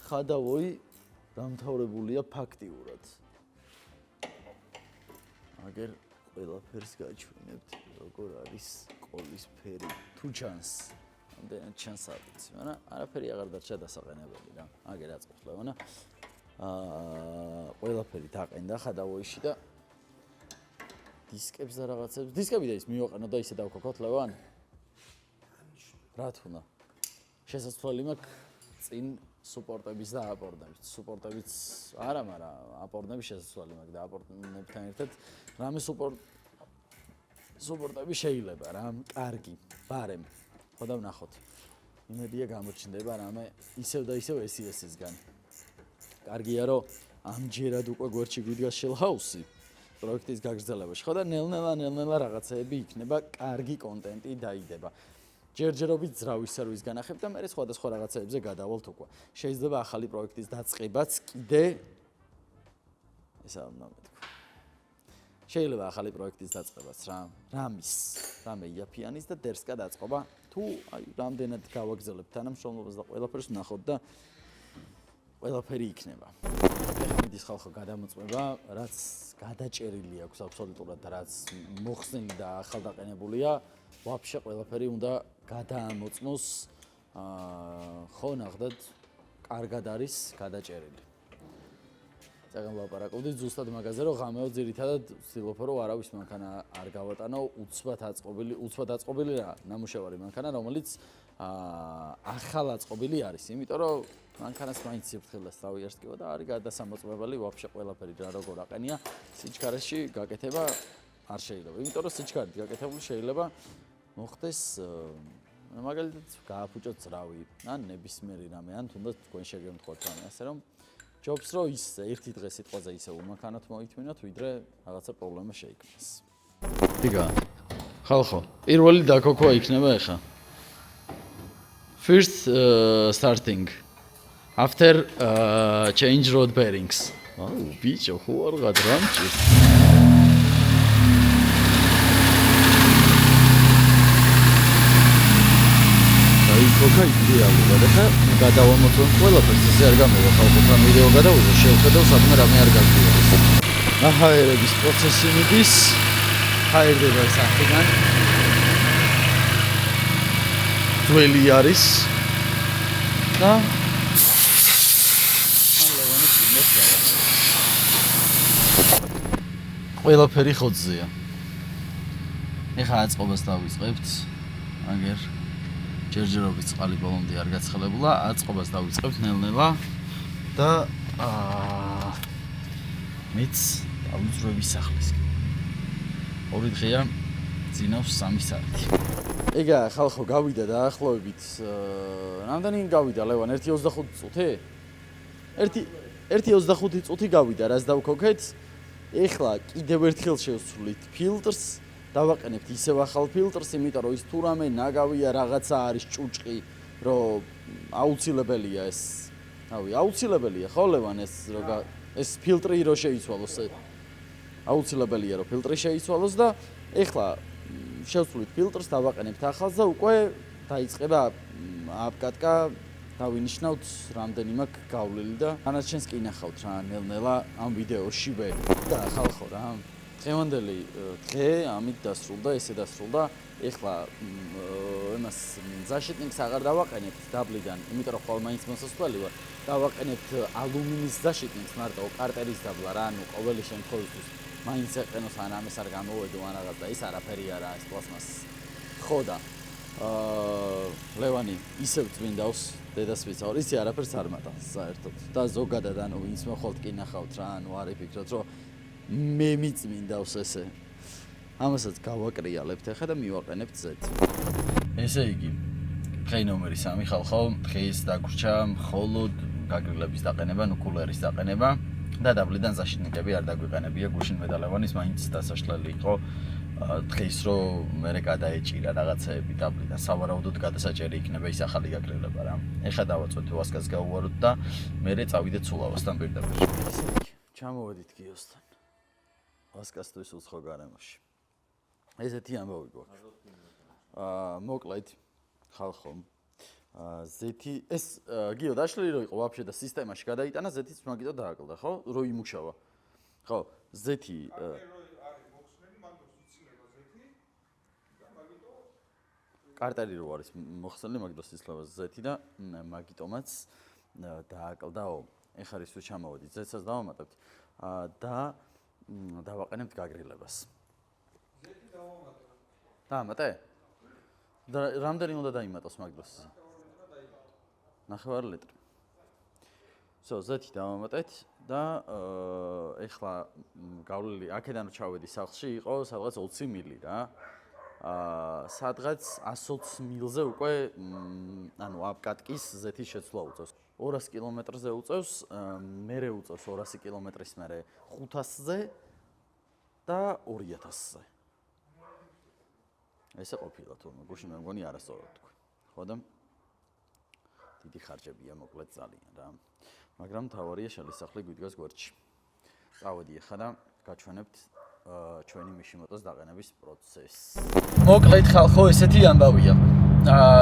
ხადავოი დამთავრებულია ფაქტიურად. აგერ ყველაფერს გაჩვენებთ, როგორ არის ყოლის ფერი. თუ ჩანს, ამდენად ჩანს არ ვიცი, მაგრამ არაფერი აღარ დარჩა დასაყენებელი რა. აგერ აწყობს ლევანა. ყველაფერი დაყენდა ხადავოიში და დისკებს და რაღაცებს. დისკები და ის მივაყენო და ისე დავქოქოთ ლევან. რა თქმა უნდა. შესაძლებელი მაქვს წინ სუპორტების და აპორტების. სუპორტებიც არა, მაგრამ აპორტები შესაძლებელი მაქვს და აპორტებთან ერთად რამე სუპორტები შეიძლება რა, კარგი, ბარემ. ხო და ვნახოთ. იმედია გამოჩნდება რამე ისევ და ისევ SES-ისგან. კარგია რომ ამჯერად უკვე გვერდში გვიდგა Shell House-ი პროექტის გაგრძელებაში. ხო და ნელ-ნელა რაღაცეები იქნება, კარგი კონტენტი დაიდება. ჯერჯერობით ძრავის სერვისს განახებ და მე სხვადასხვა რაღაცეებზე გადავალთ უკვე. შეიძლება ახალი პროექტის დაწყებაც კიდე ესა უნდა მეთქვა. შეიძლება ახალი პროექტის დაწყებაც რა, რამე იაფიანის და დერსკა დაწყობა. თუ აი რამდენად გავაგზავნებთ თანამშრომლობას და ყველაფერს ვნახოთ და ყველაფერი იქნება. ტექნიკის ხალხო გადამოწმება, რაც გადაჭერილი აქვს აბსოლუტურად და რაც მოხსნილი და ახალდაყენებულია, ვაფშე ყველაფერი უნდა გადაამოწმოს. ხო ნახდათ, კარგად არის გადაჭერილი. წეგან ვლაპარაკობდით ზუსტად მაგაზე, რომ ღამეო ძირითადად ვცდილობ, რომ არავის მანქანა არ გავატანო, უცბად აწყობილი რა, ნამუშევარი მანქანა, რომელიც ახალ აწყობილი არის, იმიტომ რომ მანქანას მაინც სიფრთხილეს თავი ერთხევა და არის გადასამოწმებელი ვაფშე ყველაფერი რა როგორ აყენია, სიჩქარეში გაკეთება არ შეიძლება, იმიტომ რომ სიჩქარით გაკეთებული შეიძლება მოხდეს მაგალითად გააფუჭოთ ძრავი, ან ნებისმიერი რამე, ან თუნდაც თქვენ შეგემთხვათ რამე, ასე რომ ჯობს რომ ის ერთი დღე სიტყვაზე ისე უმანქანოთ მოითმინოთ, ვიდრე რაღაცა პრობლემა შეიქმნას. დიგა. ხალხო, პირველი დაკოქვა იქნება ახლა. First starting after change road bearings. ბიჭო, ხო არ გადრამჭირს. კოკა იდეალურად და გადავამოწმოთ ყველაფერს ისე არ გამოვა ხალხთან ვიდეო გადავიღო შევხედავ სადმე რამე არ გაგვიარეს. აჰაერების პროცესი მიდის. ჰაერდება ეს ახლა. ძველი არის და ყველაფერი ხოძეა. ეხლა აწყობას დავიწყებთ. აგერ ჯერჯერობით წყალი ბოლომდე არ გაცხელებულა, აწყობას დავიწყებთ ნელ-ნელა და მეც დავიძრები სახლისკენ. ორი დღეა ძინავს 3 საათი. ეგა ხალხო გავიდა დაახლოებით რამდენი გავიდა ლევან 1:25 წუთი? 1:25 წუთი გავიდა, რაც დავქოქეთ. ეხლა კიდევ ერთხელ შევსრულით ფილტრს. დავაყენებთ ისევ ახალ ფილტრს, იმიტომ რომ ის თუ რამე ნაგავია რაღაცა არის ჭუჭყი, რომ აუცილებელია ეს. რავი, აუცილებელია ხო ლევან ეს ფილტრი რო შეიცვალოს. აუცილებელია რომ ფილტრი შეიცვალოს და ეხლა შევცვლით ფილტრს, დავაყენებთ ახალს და უკვე დაიწყება აპკატკა, დავინიშნავთ რამდენი მაქვს გავლილი და ანაჩენს კი ნახავთ რა ნელ-ნელა ამ ვიდეოშივე და ხალხო რა დღევანდელი დღე ამით დასრულდა, ესე დასრულდა. ეხლა იმას ზაშიტნიკს აღარ დავაყენებთ დაბლიდან, იმიტომ რომ ხოლმე მაინც მოსასვლელი ვარ. დავაყენებთ ალუმინის ზაშიტნიკს მარტო კარტერის დაბლა რა, ანუ ყოველი შემთხვევისთვის მაინც ეყენოს ან ამას არ გამოვედო ან რაღაც და ის არაფერი არა, ეს პლასმასი. ხო და ლევანი ისევ წმინდავს დედას ვიცავ, ისი არაფერს არ მატანს საერთოდ. და ზოგადად ანუ ვინც მოხვალთ კი ნახავთ რა, ანუ არ იფიქროთ რომ მე მიწმინდავს ესე. ამასაც გავაკრიალებთ ახლა და მივაყენებთ Z. ესე იგი, დღე ნომერი 3 ხალხო, დღეს დაგვრჩა მხოლოდ გაგრილების დაყენება, ნუ კულერის დაყენება და დაბლიდან ზაშიტნიკები არ დაგვიყენებია, გუშინ მე და ლევანის მაინც დასაშლელი იყო დღეს რომ მე გადაეჭირა რაღაცეები დაბლიდან, სავარაუდოდ გადასაჭერი იქნება ის ახალი გაგრილება რა. ეხლა დავაწვეთ ვასკას გავუვაროთ და მე წავიდეთ სულავასთან პირდაპირ. ესე იგი, ჩამოვედით გიოსთან. ვასკასთვის უცხო გარემოში. ესეთი ამბავი გვაქვს. მოკლედ ხალხო. ზეთი ეს გიო დაშლილი რო იყო ვაფშე და სისტემაში გადაიტანა ზეთიც მაგიტო დააკლდა, ხო? რო იმუშავა. ხო, ზეთი კარტერი რო არის მოხსნილი მაგიტოს იცლება ზეთი და მაგიტომაც დააკლდაო. ეხლა ის თუ ჩამოვედით, ზეთსაც დავამატებთ და დავაყენებთ გაგრილებას. ზეთი დავამატე. დაამატე? და რამდენი უნდა დაიმატოს მაგ დროს? 9 ლიტრი. ზეთი დავამატეთ და ეხლა გავლილი აქედან რო ჩავედი სახლში იყო სადღაც 20 მილი რა. სადღაც 120 მილზე უკვე ანუ აპკატკის ზეთის შეცვლა უწევს. 200 კილომეტრზე უწევს, მერე უწევს 200 კილომეტრის მერე 500-ზე და 2000-ზე. ესე ყოფილა თურმე, გუშინ მე მგონი არასწორად თქვი. ხო და დიდი ხარჯებია მოკლედ ძალიან რა. მაგრამ თავარია შელისახლი გვიდგას გვერდში. წავედი ახლა და გაჩვენებთ ჩვენი მიშიმოტოს დაყენების პროცესს. მოკლედ ხალხო, ესეთი ამბავია.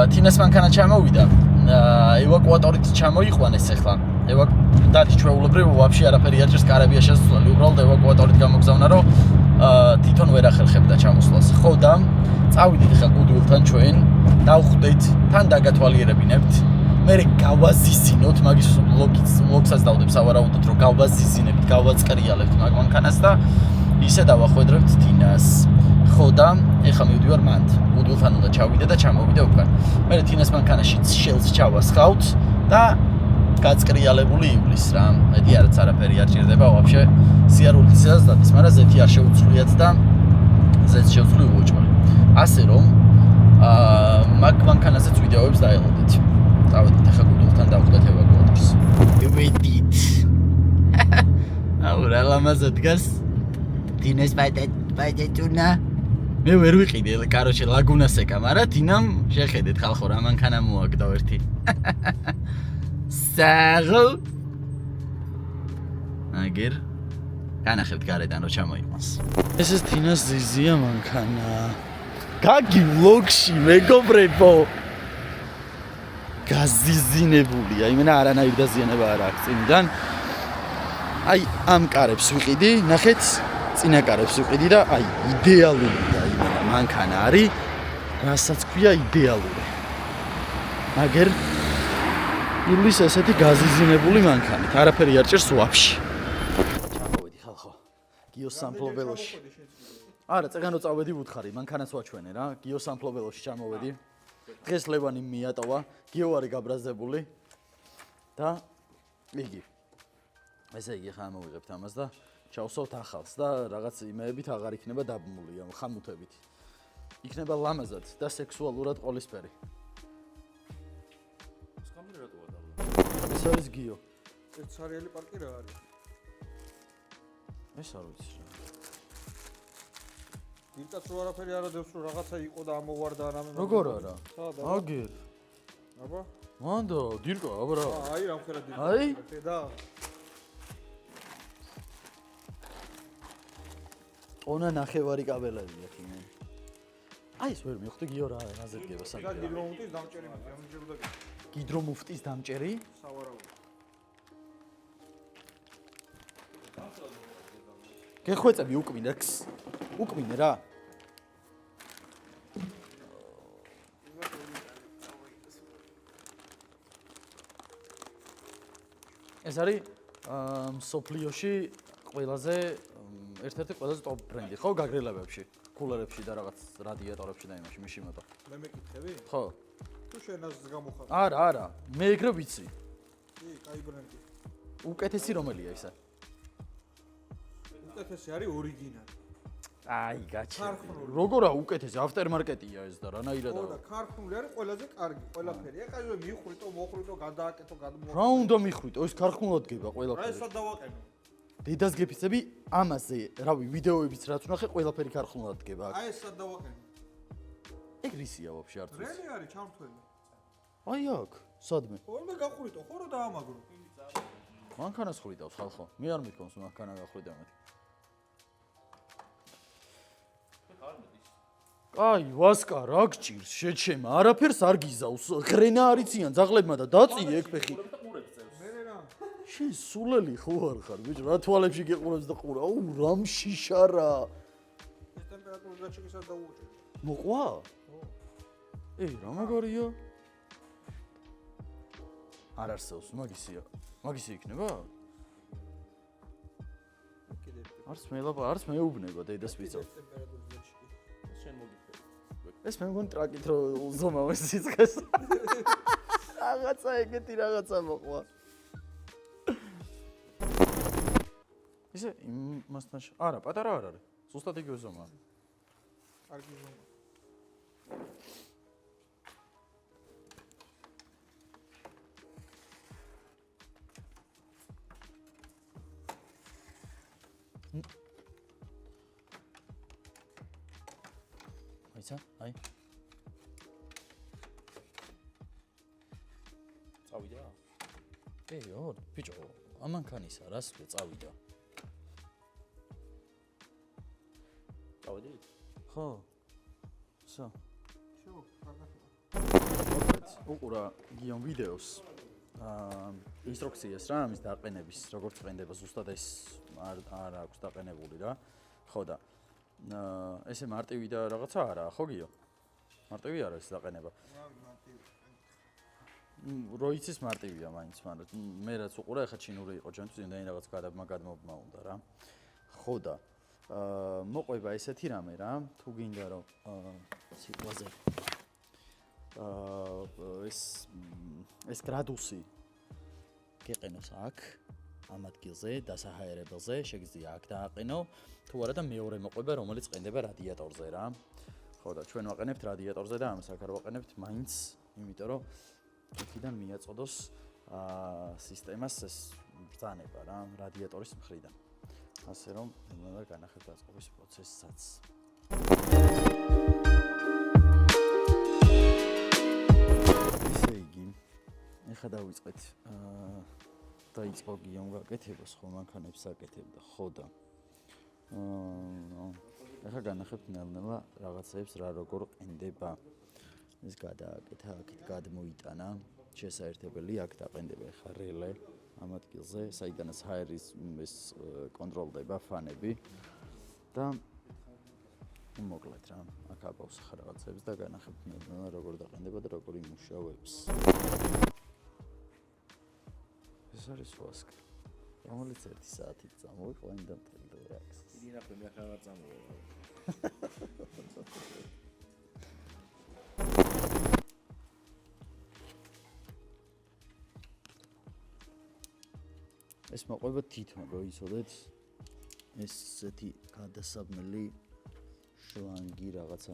თინას მანქანა ჩამოვიდა. ევაკუატორით ჩამოიყვანეს ახლა. დადი ჩვეულებრივ ვაფშე არაფერი არ ჭირს კარებია შესვლელი. უბრალოდ ევაკუატორით გამოგზავნა, რომ თვითონ ვერ ახერხებდა ჩამოსვლას. ხო და წავიდით ახლა გუდვილთან ჩვენ, დავხვდეთ, თან დაგათვალიერებინებთ. მე გავაზიზინოთ, მაგის ლოგსაც დავდებ სავარაუდოდ, რომ გავაზიზინებთ, გავაწყრიალებთ მაგ მანქანას და ისე დავახვედრებთ თინას. ხო და ეხლა მივდივარ მანდ. გუდვილთან უნდა ჩავიდე და ჩამოვიდე უკან. მე თინას მანქანაში შელს ჩავასხავთ და გაწყრიალებული ივლის რა. მეტი არც არაფერი არ ჭირდება ვაფშე. სიარულიცაც დადის, მაგრამ ზეთი არ შეუცვლიათ და ზეთს შეუცვლი უოჭმელი. ასე რომ მაგ მანქანაზეც ვიდეოებს დაელოდეთ. წავედით ახლა გუდვილთან დავხვდეთ ევაკუატორს. ვედით. აუ რა ლამაზად დგას. თინას ბაიდეტუნა. მე ვერ ვიყიდე, კაროჩე ლაგუნას ეკა, მაგრამ თინამ შეხედეთ ხალხო რა მანქანა მოაგდო ერთი. საღო. აგერ განახებთ გარედან რო ჩამოიყვანს. ეს თინას ზიზია მანქანა. გაგი ვლოგში მეგობრებო. გაზიზინებულია, იმენა არანაირ დაზიანება არ აქვს წინიდან. აი ამ კარებს ვიყიდი, ნახეთ, წინა კარებს ვიყიდი და აი იდეალურია იმენა მანქანა არის, რასაც ქვია იდეალური. აგერ ივლის ესეთი გაზიზინებული მანქანით, არაფერი არ ჭირს ვაფშე. ჩამოვედი ხალხო. გიოს სამფლობელოში. არა, წეგანო წავედი ვუთხარი, მანქანას ვაჩვენე რა. გიოს სამფლობელოში ჩამოვედი. დღეს ლევანი მიატოვა, გიო არის გაბრაზებული და იგი. ესე იგი ხა მოვიღებთ ამას და ჩავსვათ ახალს და რაღაც იმეებით აღარ იქნება დაბმული ამ ხამუთებით. იქნება ლამაზად და სექსუალურად ყოლისფერი. ეს ხამი რატოა დაბლა? ეს არის გიო. ეს ცარიელი პარკი რა არის? ეს არ ვიცი რა. ირკაც რო არაფერი არ ადევს რომ რაღაცა იყო და ამოვარდა ან ამე. როგორ არა? სადა? აგერ. აბა? მანდო, დირკა, აბრა. აი რამხელა დირკა. აი? და ონა ნახევარი კაბელებია თიმე. აი ეს ვერ მივხვდი გიო რაზე გება და საკითხი. გიდრომუტის დამჭერი მაქვს, ამჯერდა გიდრომუფტის დამჭერი? სავარაუდო. გეხვეწები უკმინე ქსს. უკმინე რა. ეს არის სოფლიოში ყველაზე ერთ-ერთი ყველაზე ტოპ ბრენდი, ხო, გაგრილებებში, კულერებში და რაღაც რადიატორებში და იმაში, მის შემოტა. მე მეკითხები? ხო. თუ შენ ას გამოხარ. არა, მე ეგრე ვიცი. კი, კაი ბრენდი. უკეთესი რომელია ისა? უკეთესი არის ორიგინალი. აი, გაჩი. ქარხნული. როგორა უკეთესი ავტომარკეტია ეს და რანაირად ხო და არა. ქარხნული არის ყველაზე კარგი, ყველაფერი. ეხლა მიხვრიტო, მოხვრიტო, გადააკეთო, გადმოაკეთო. რა უნდა მიხვრიტო, ეს ქარხნულად გება რა ყველაფერი. ესა დავაყენო? დედას გეფიცები ამაზე, რავი, ვიდეოებიც რაც ვნახე, ყველაფერი ქარხნულად გება. აი ესა დავაყენო. ეგ რისია ვაფშე არც ვიცი. რელი არის ჩამთველი? აი აქ, სადმე? ხოლმე გახვრიტო, ხო რა დაამაგრო? მანქანას ხვიდავს ხალხო. მე არ მithქონს მანქანა გახვიდე მე. აი, ვასკა, რა გჭირს შეჩემა? არაფერს არ გიზავს. ღრენა არიციან ძაღლებმა და დაწიე ეგ ფეხი. მე რა? შენ სულელი ხო არ ხარ, ბიჭო, რა თვალებში გეყურებს და ყურა. აუ, რამ შიშარა. ეს ტემპერატურის გაჩეკისას დაუუჭე. მოყვა? ეი, რა მაგარია? არ არსებობს, მაგისია. მაგისი იქნება? კიდე არც მელაპა, არც მეუბნება დედას ვიწევ. ტემპერატურის გაჩეკი. შენ მოგიწევ. ეს მე მგონი ტრაკით რო უზომავეს სიცხეს. რაღაცა ეგეთი რაღაცა მოყვა. ისე იმასთან არა, პატარა არ არის. ზუსტად იგივე ზომაა. კარგი ზომა. აიცა, აი. წავიდა? ეო, ბიჭო, ამანქანისა რას ვე წავიდა? წავედი? ხო. სა. შო, კარგად. უყურა გიონ ვიდეოს. ინსტრუქციას რა ამის დაყენების, როგორც ყენდება ზუსტად ეს არ აქვს დაყენებული რა. ხო და ესე მარტივი და რაღაცა არა, ხო გიო? მარტივი არა ეს დაყენება. როიცის მარტივია მაინც, მაგრამ მე რაც უყურა, ეხა ჩინური იყო ჩვენთვის, იმდენი რაღაც გადმობმა უნდა რა. ხო და მოყვება ესეთი რამე რა, თუ გინდა რომ სიტყვაზე ეს გრადუსი გეყენოს აქ ამ ადგილზე დასაჰაერებელზე შეგიძლია აქ დააყენო თუ არა და მეორე მოყვება რომელიც ყენდება რადიატორზე რა ხო და ჩვენ ვაყენებთ რადიატორზე და ამას აქ არ ვაყენებთ მაინც იმიტომ რომ იქიდან მიაწოდოს სისტემას ეს ბრძანება რა რადიატორის მხრიდან ასე რომ უნდა განახილოთ აწყობის პროცესსაც ეხლა დავიწყეთ დაიწყო გიომ გაკეთებას ხო მანქანებს აკეთებდა ხო და ეხლა განახებთ ნელ-ნელა რაღაცებს რა როგორ ყენდება ეს გადააკეთა აქეთ გადმოიტანა შესაერთებელი აქ დაყენდება ეხლა რელე ამ ადგილზე საიდანაც ჰაერის ეს კონტროლდება ფანები და მოკლედ რა აქ აბავს რაღაცებს და განახებთ ნელ-ნელა როგორ დაყენდება და როგორ იმუშავებს ეს არის ვასკა. რომელიც 1 საათით წამოვიყვანდა მთელი რეაქცია. დიდი ნახე მე ახლა არ წამოვა. ეს მოყვება თვითონ რო იცოდეთ ესეთი გადასაბმელი შლანგი რაღაცა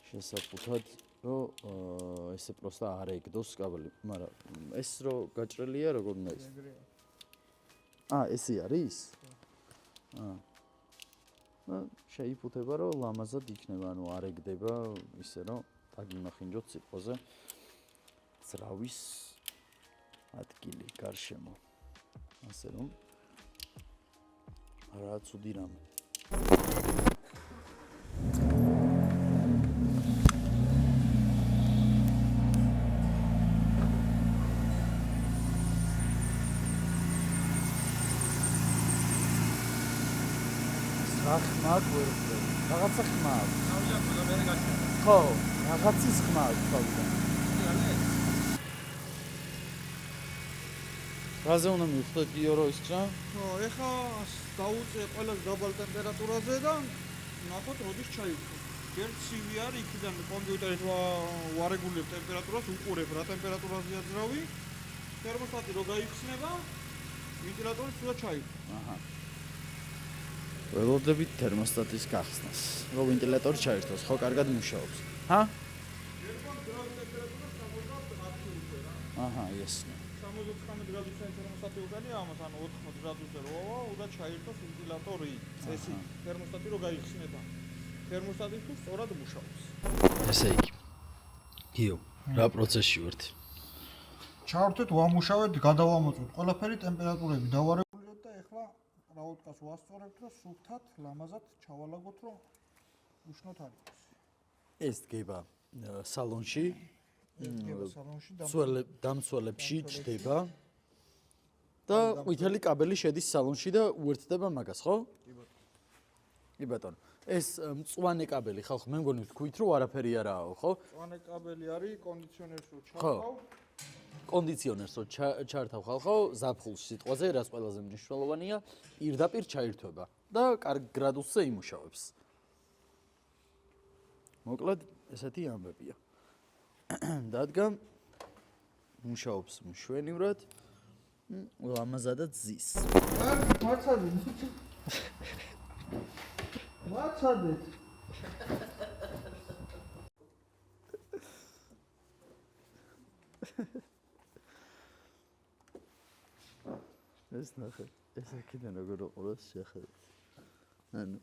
შესაფუთად რომ ესე პროსტა არ ეგდოს კაბელი, მაგრამ ეს რო გაჭრელია როგორ უნდა ის? ესე არის? შეიფუთება რომ ლამაზად იქნება, ანუ არ ეგდება ისე რომ დაგიმახინჯოთ სიტყვაზე ძრავის ადგილი გარშემო. ასე რომ რა ცუდი რამე. ხმა გვერდზე. რაღაცა ხმა. თავიდან ყველა მე გაჩვენა. ხო, რაღაცის ხმა თავიდან. რაზე უნდა მივხვდეთ იორო ის რა? ხო, ეხლა დაუწე ყველა დაბალ ტემპერატურაზე და ნახოთ როდის ჩაიქცევ. ჯერ ცივი არის, იქიდან კომპიუტერით ვარეგულებ ტემპერატურას, უყურებ რა ტემპერატურაზეა ძრავი. თერმოსტატი რო გაიხსნება, ვენტილატორი სულ ჩაიქცევ. აჰა. ველოდებით თერმოსტატის გახსნას. რომ ვენტილატორი ჩაერთოს, ხო, კარგად მუშაობს. ჰა? ერთხელ ძრავი ტემპერატურა 79 უყურა. აჰა, ესნე. 79 გრადუსზე თერმოსტატი უკანია, ამას ანუ 80 გრადუსზე როა, უნდა ჩაერთოს ვენტილატორი, წესი, თერმოსტატი რო გაიხსნება. თერმოსტატი თუ სწორად მუშაობს. ესე იგი. გიო, რა პროცესში ვართ? ჩავერთეთ, ვამუშავეთ, გადავამოწმოთ. ყველაფერი ტემპერატურები დავარეგულირებთ და ეხლა რაოდკას ვასწორებთ, რომ სუფთად, ლამაზად ჩავალაგოთ, რომ უშნოთ არ იყოს. ეს დგება სალონში, დგება სალონში და დამცველებში ჩდება და ყვითელი კაბელი შედის სალონში და უერთდება მაგას, ხო? კი ბატონო. ეს მწვანე კაბელი ხალხო, მე მგონი თქვით რომ არაფერი არაო, ხო? მწვანე კაბელი არის კონდიციონერს რო ხო. ჩართავ. კონდიციონერს რო ჩართავ ხალხო, ზაფხულში სიტყვაზე, რაც ყველაზე მნიშვნელოვანია, პირდაპირ ჩაირთვება და კარგ გრადუსზე იმუშავებს. მოკლედ, ესეთი ამბებია. დადგა მუშაობს მშვენივრად, ლამაზადაც ზის. მაცადეთ. მაცადეთ. ეს ნახე, ეს აქედან როგორ უყუროს შეხედეთ. ანუ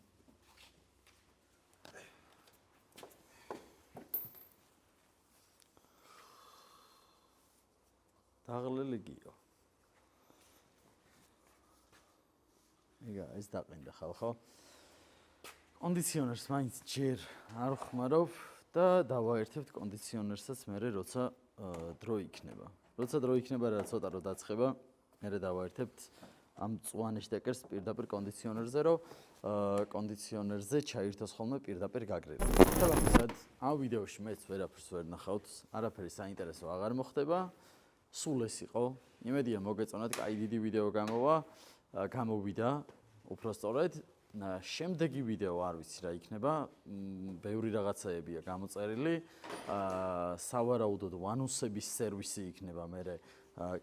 დაღლილი გიო. იგა, ეს დაყენდა ხალხო. კონდიციონერს მაინც ჯერ არ ხმარობ და დავაერთებთ კონდიციონერსაც მერე როცა დრო იქნება. როცა დრო იქნება რა ცოტა რო დაცხება, მერე დავაერთებთ ამ მწვანე შტეკერს პირდაპირ კონდიციონერზე, რომ კონდიციონერზე ჩაირთოს ხოლმე პირდაპირ გაგრილი. თამამისად, ამ ვიდეოში მეც ვერაფერს ვერ ნახავთ, არაფერი საინტერესო აღარ მოხდება. სულ ეს იყო. იმედია მოგეწონათ, კაი დიდი ვიდეო გამოვიდა, უпростоრედ. შემდეგი ვიდეო არ ვიცი რა იქნება, ბევრი რაღაცაებია გამოწერილი. სავარაუდოდ ვანუსების სერვისი იქნება მერე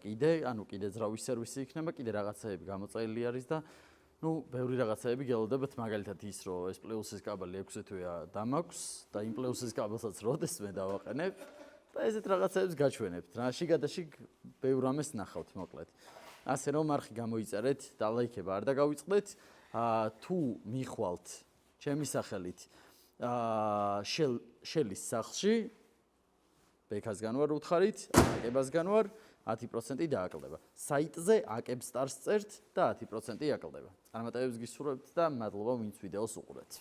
კიდე, ანუ კიდე ძრავის სერვისი იქნება, კიდე რაღაცაები გამოწერილი არის და ბევრი რაღაცაები გელოდებათ, მაგალითად ის, რომ ეს პლუსის კაბელი 6 თვეა დამაქვს და იმ პლუსის კაბელსაც როდესმე დავაყენებ და ესეთ რაღაცაებს გაჩვენებთ. რა შიგადაშიგ ბევრ ამას ნახავთ, მოკლედ. ასე რომ არხი გამოიწერეთ და ლაიქება არ დაგავიწყდეთ. თუ მიხვალთ ჩემი სახელით შელის სახლში ბექასგან ვარ უთხარით, აკებასგან ვარ 10% დააკლდება. საიტზე აკებ სტარს წერთ და 10% აკლდება. წარმატებებს გისურვებთ და მადლობა ვინც ვიდეოს უყურეთ.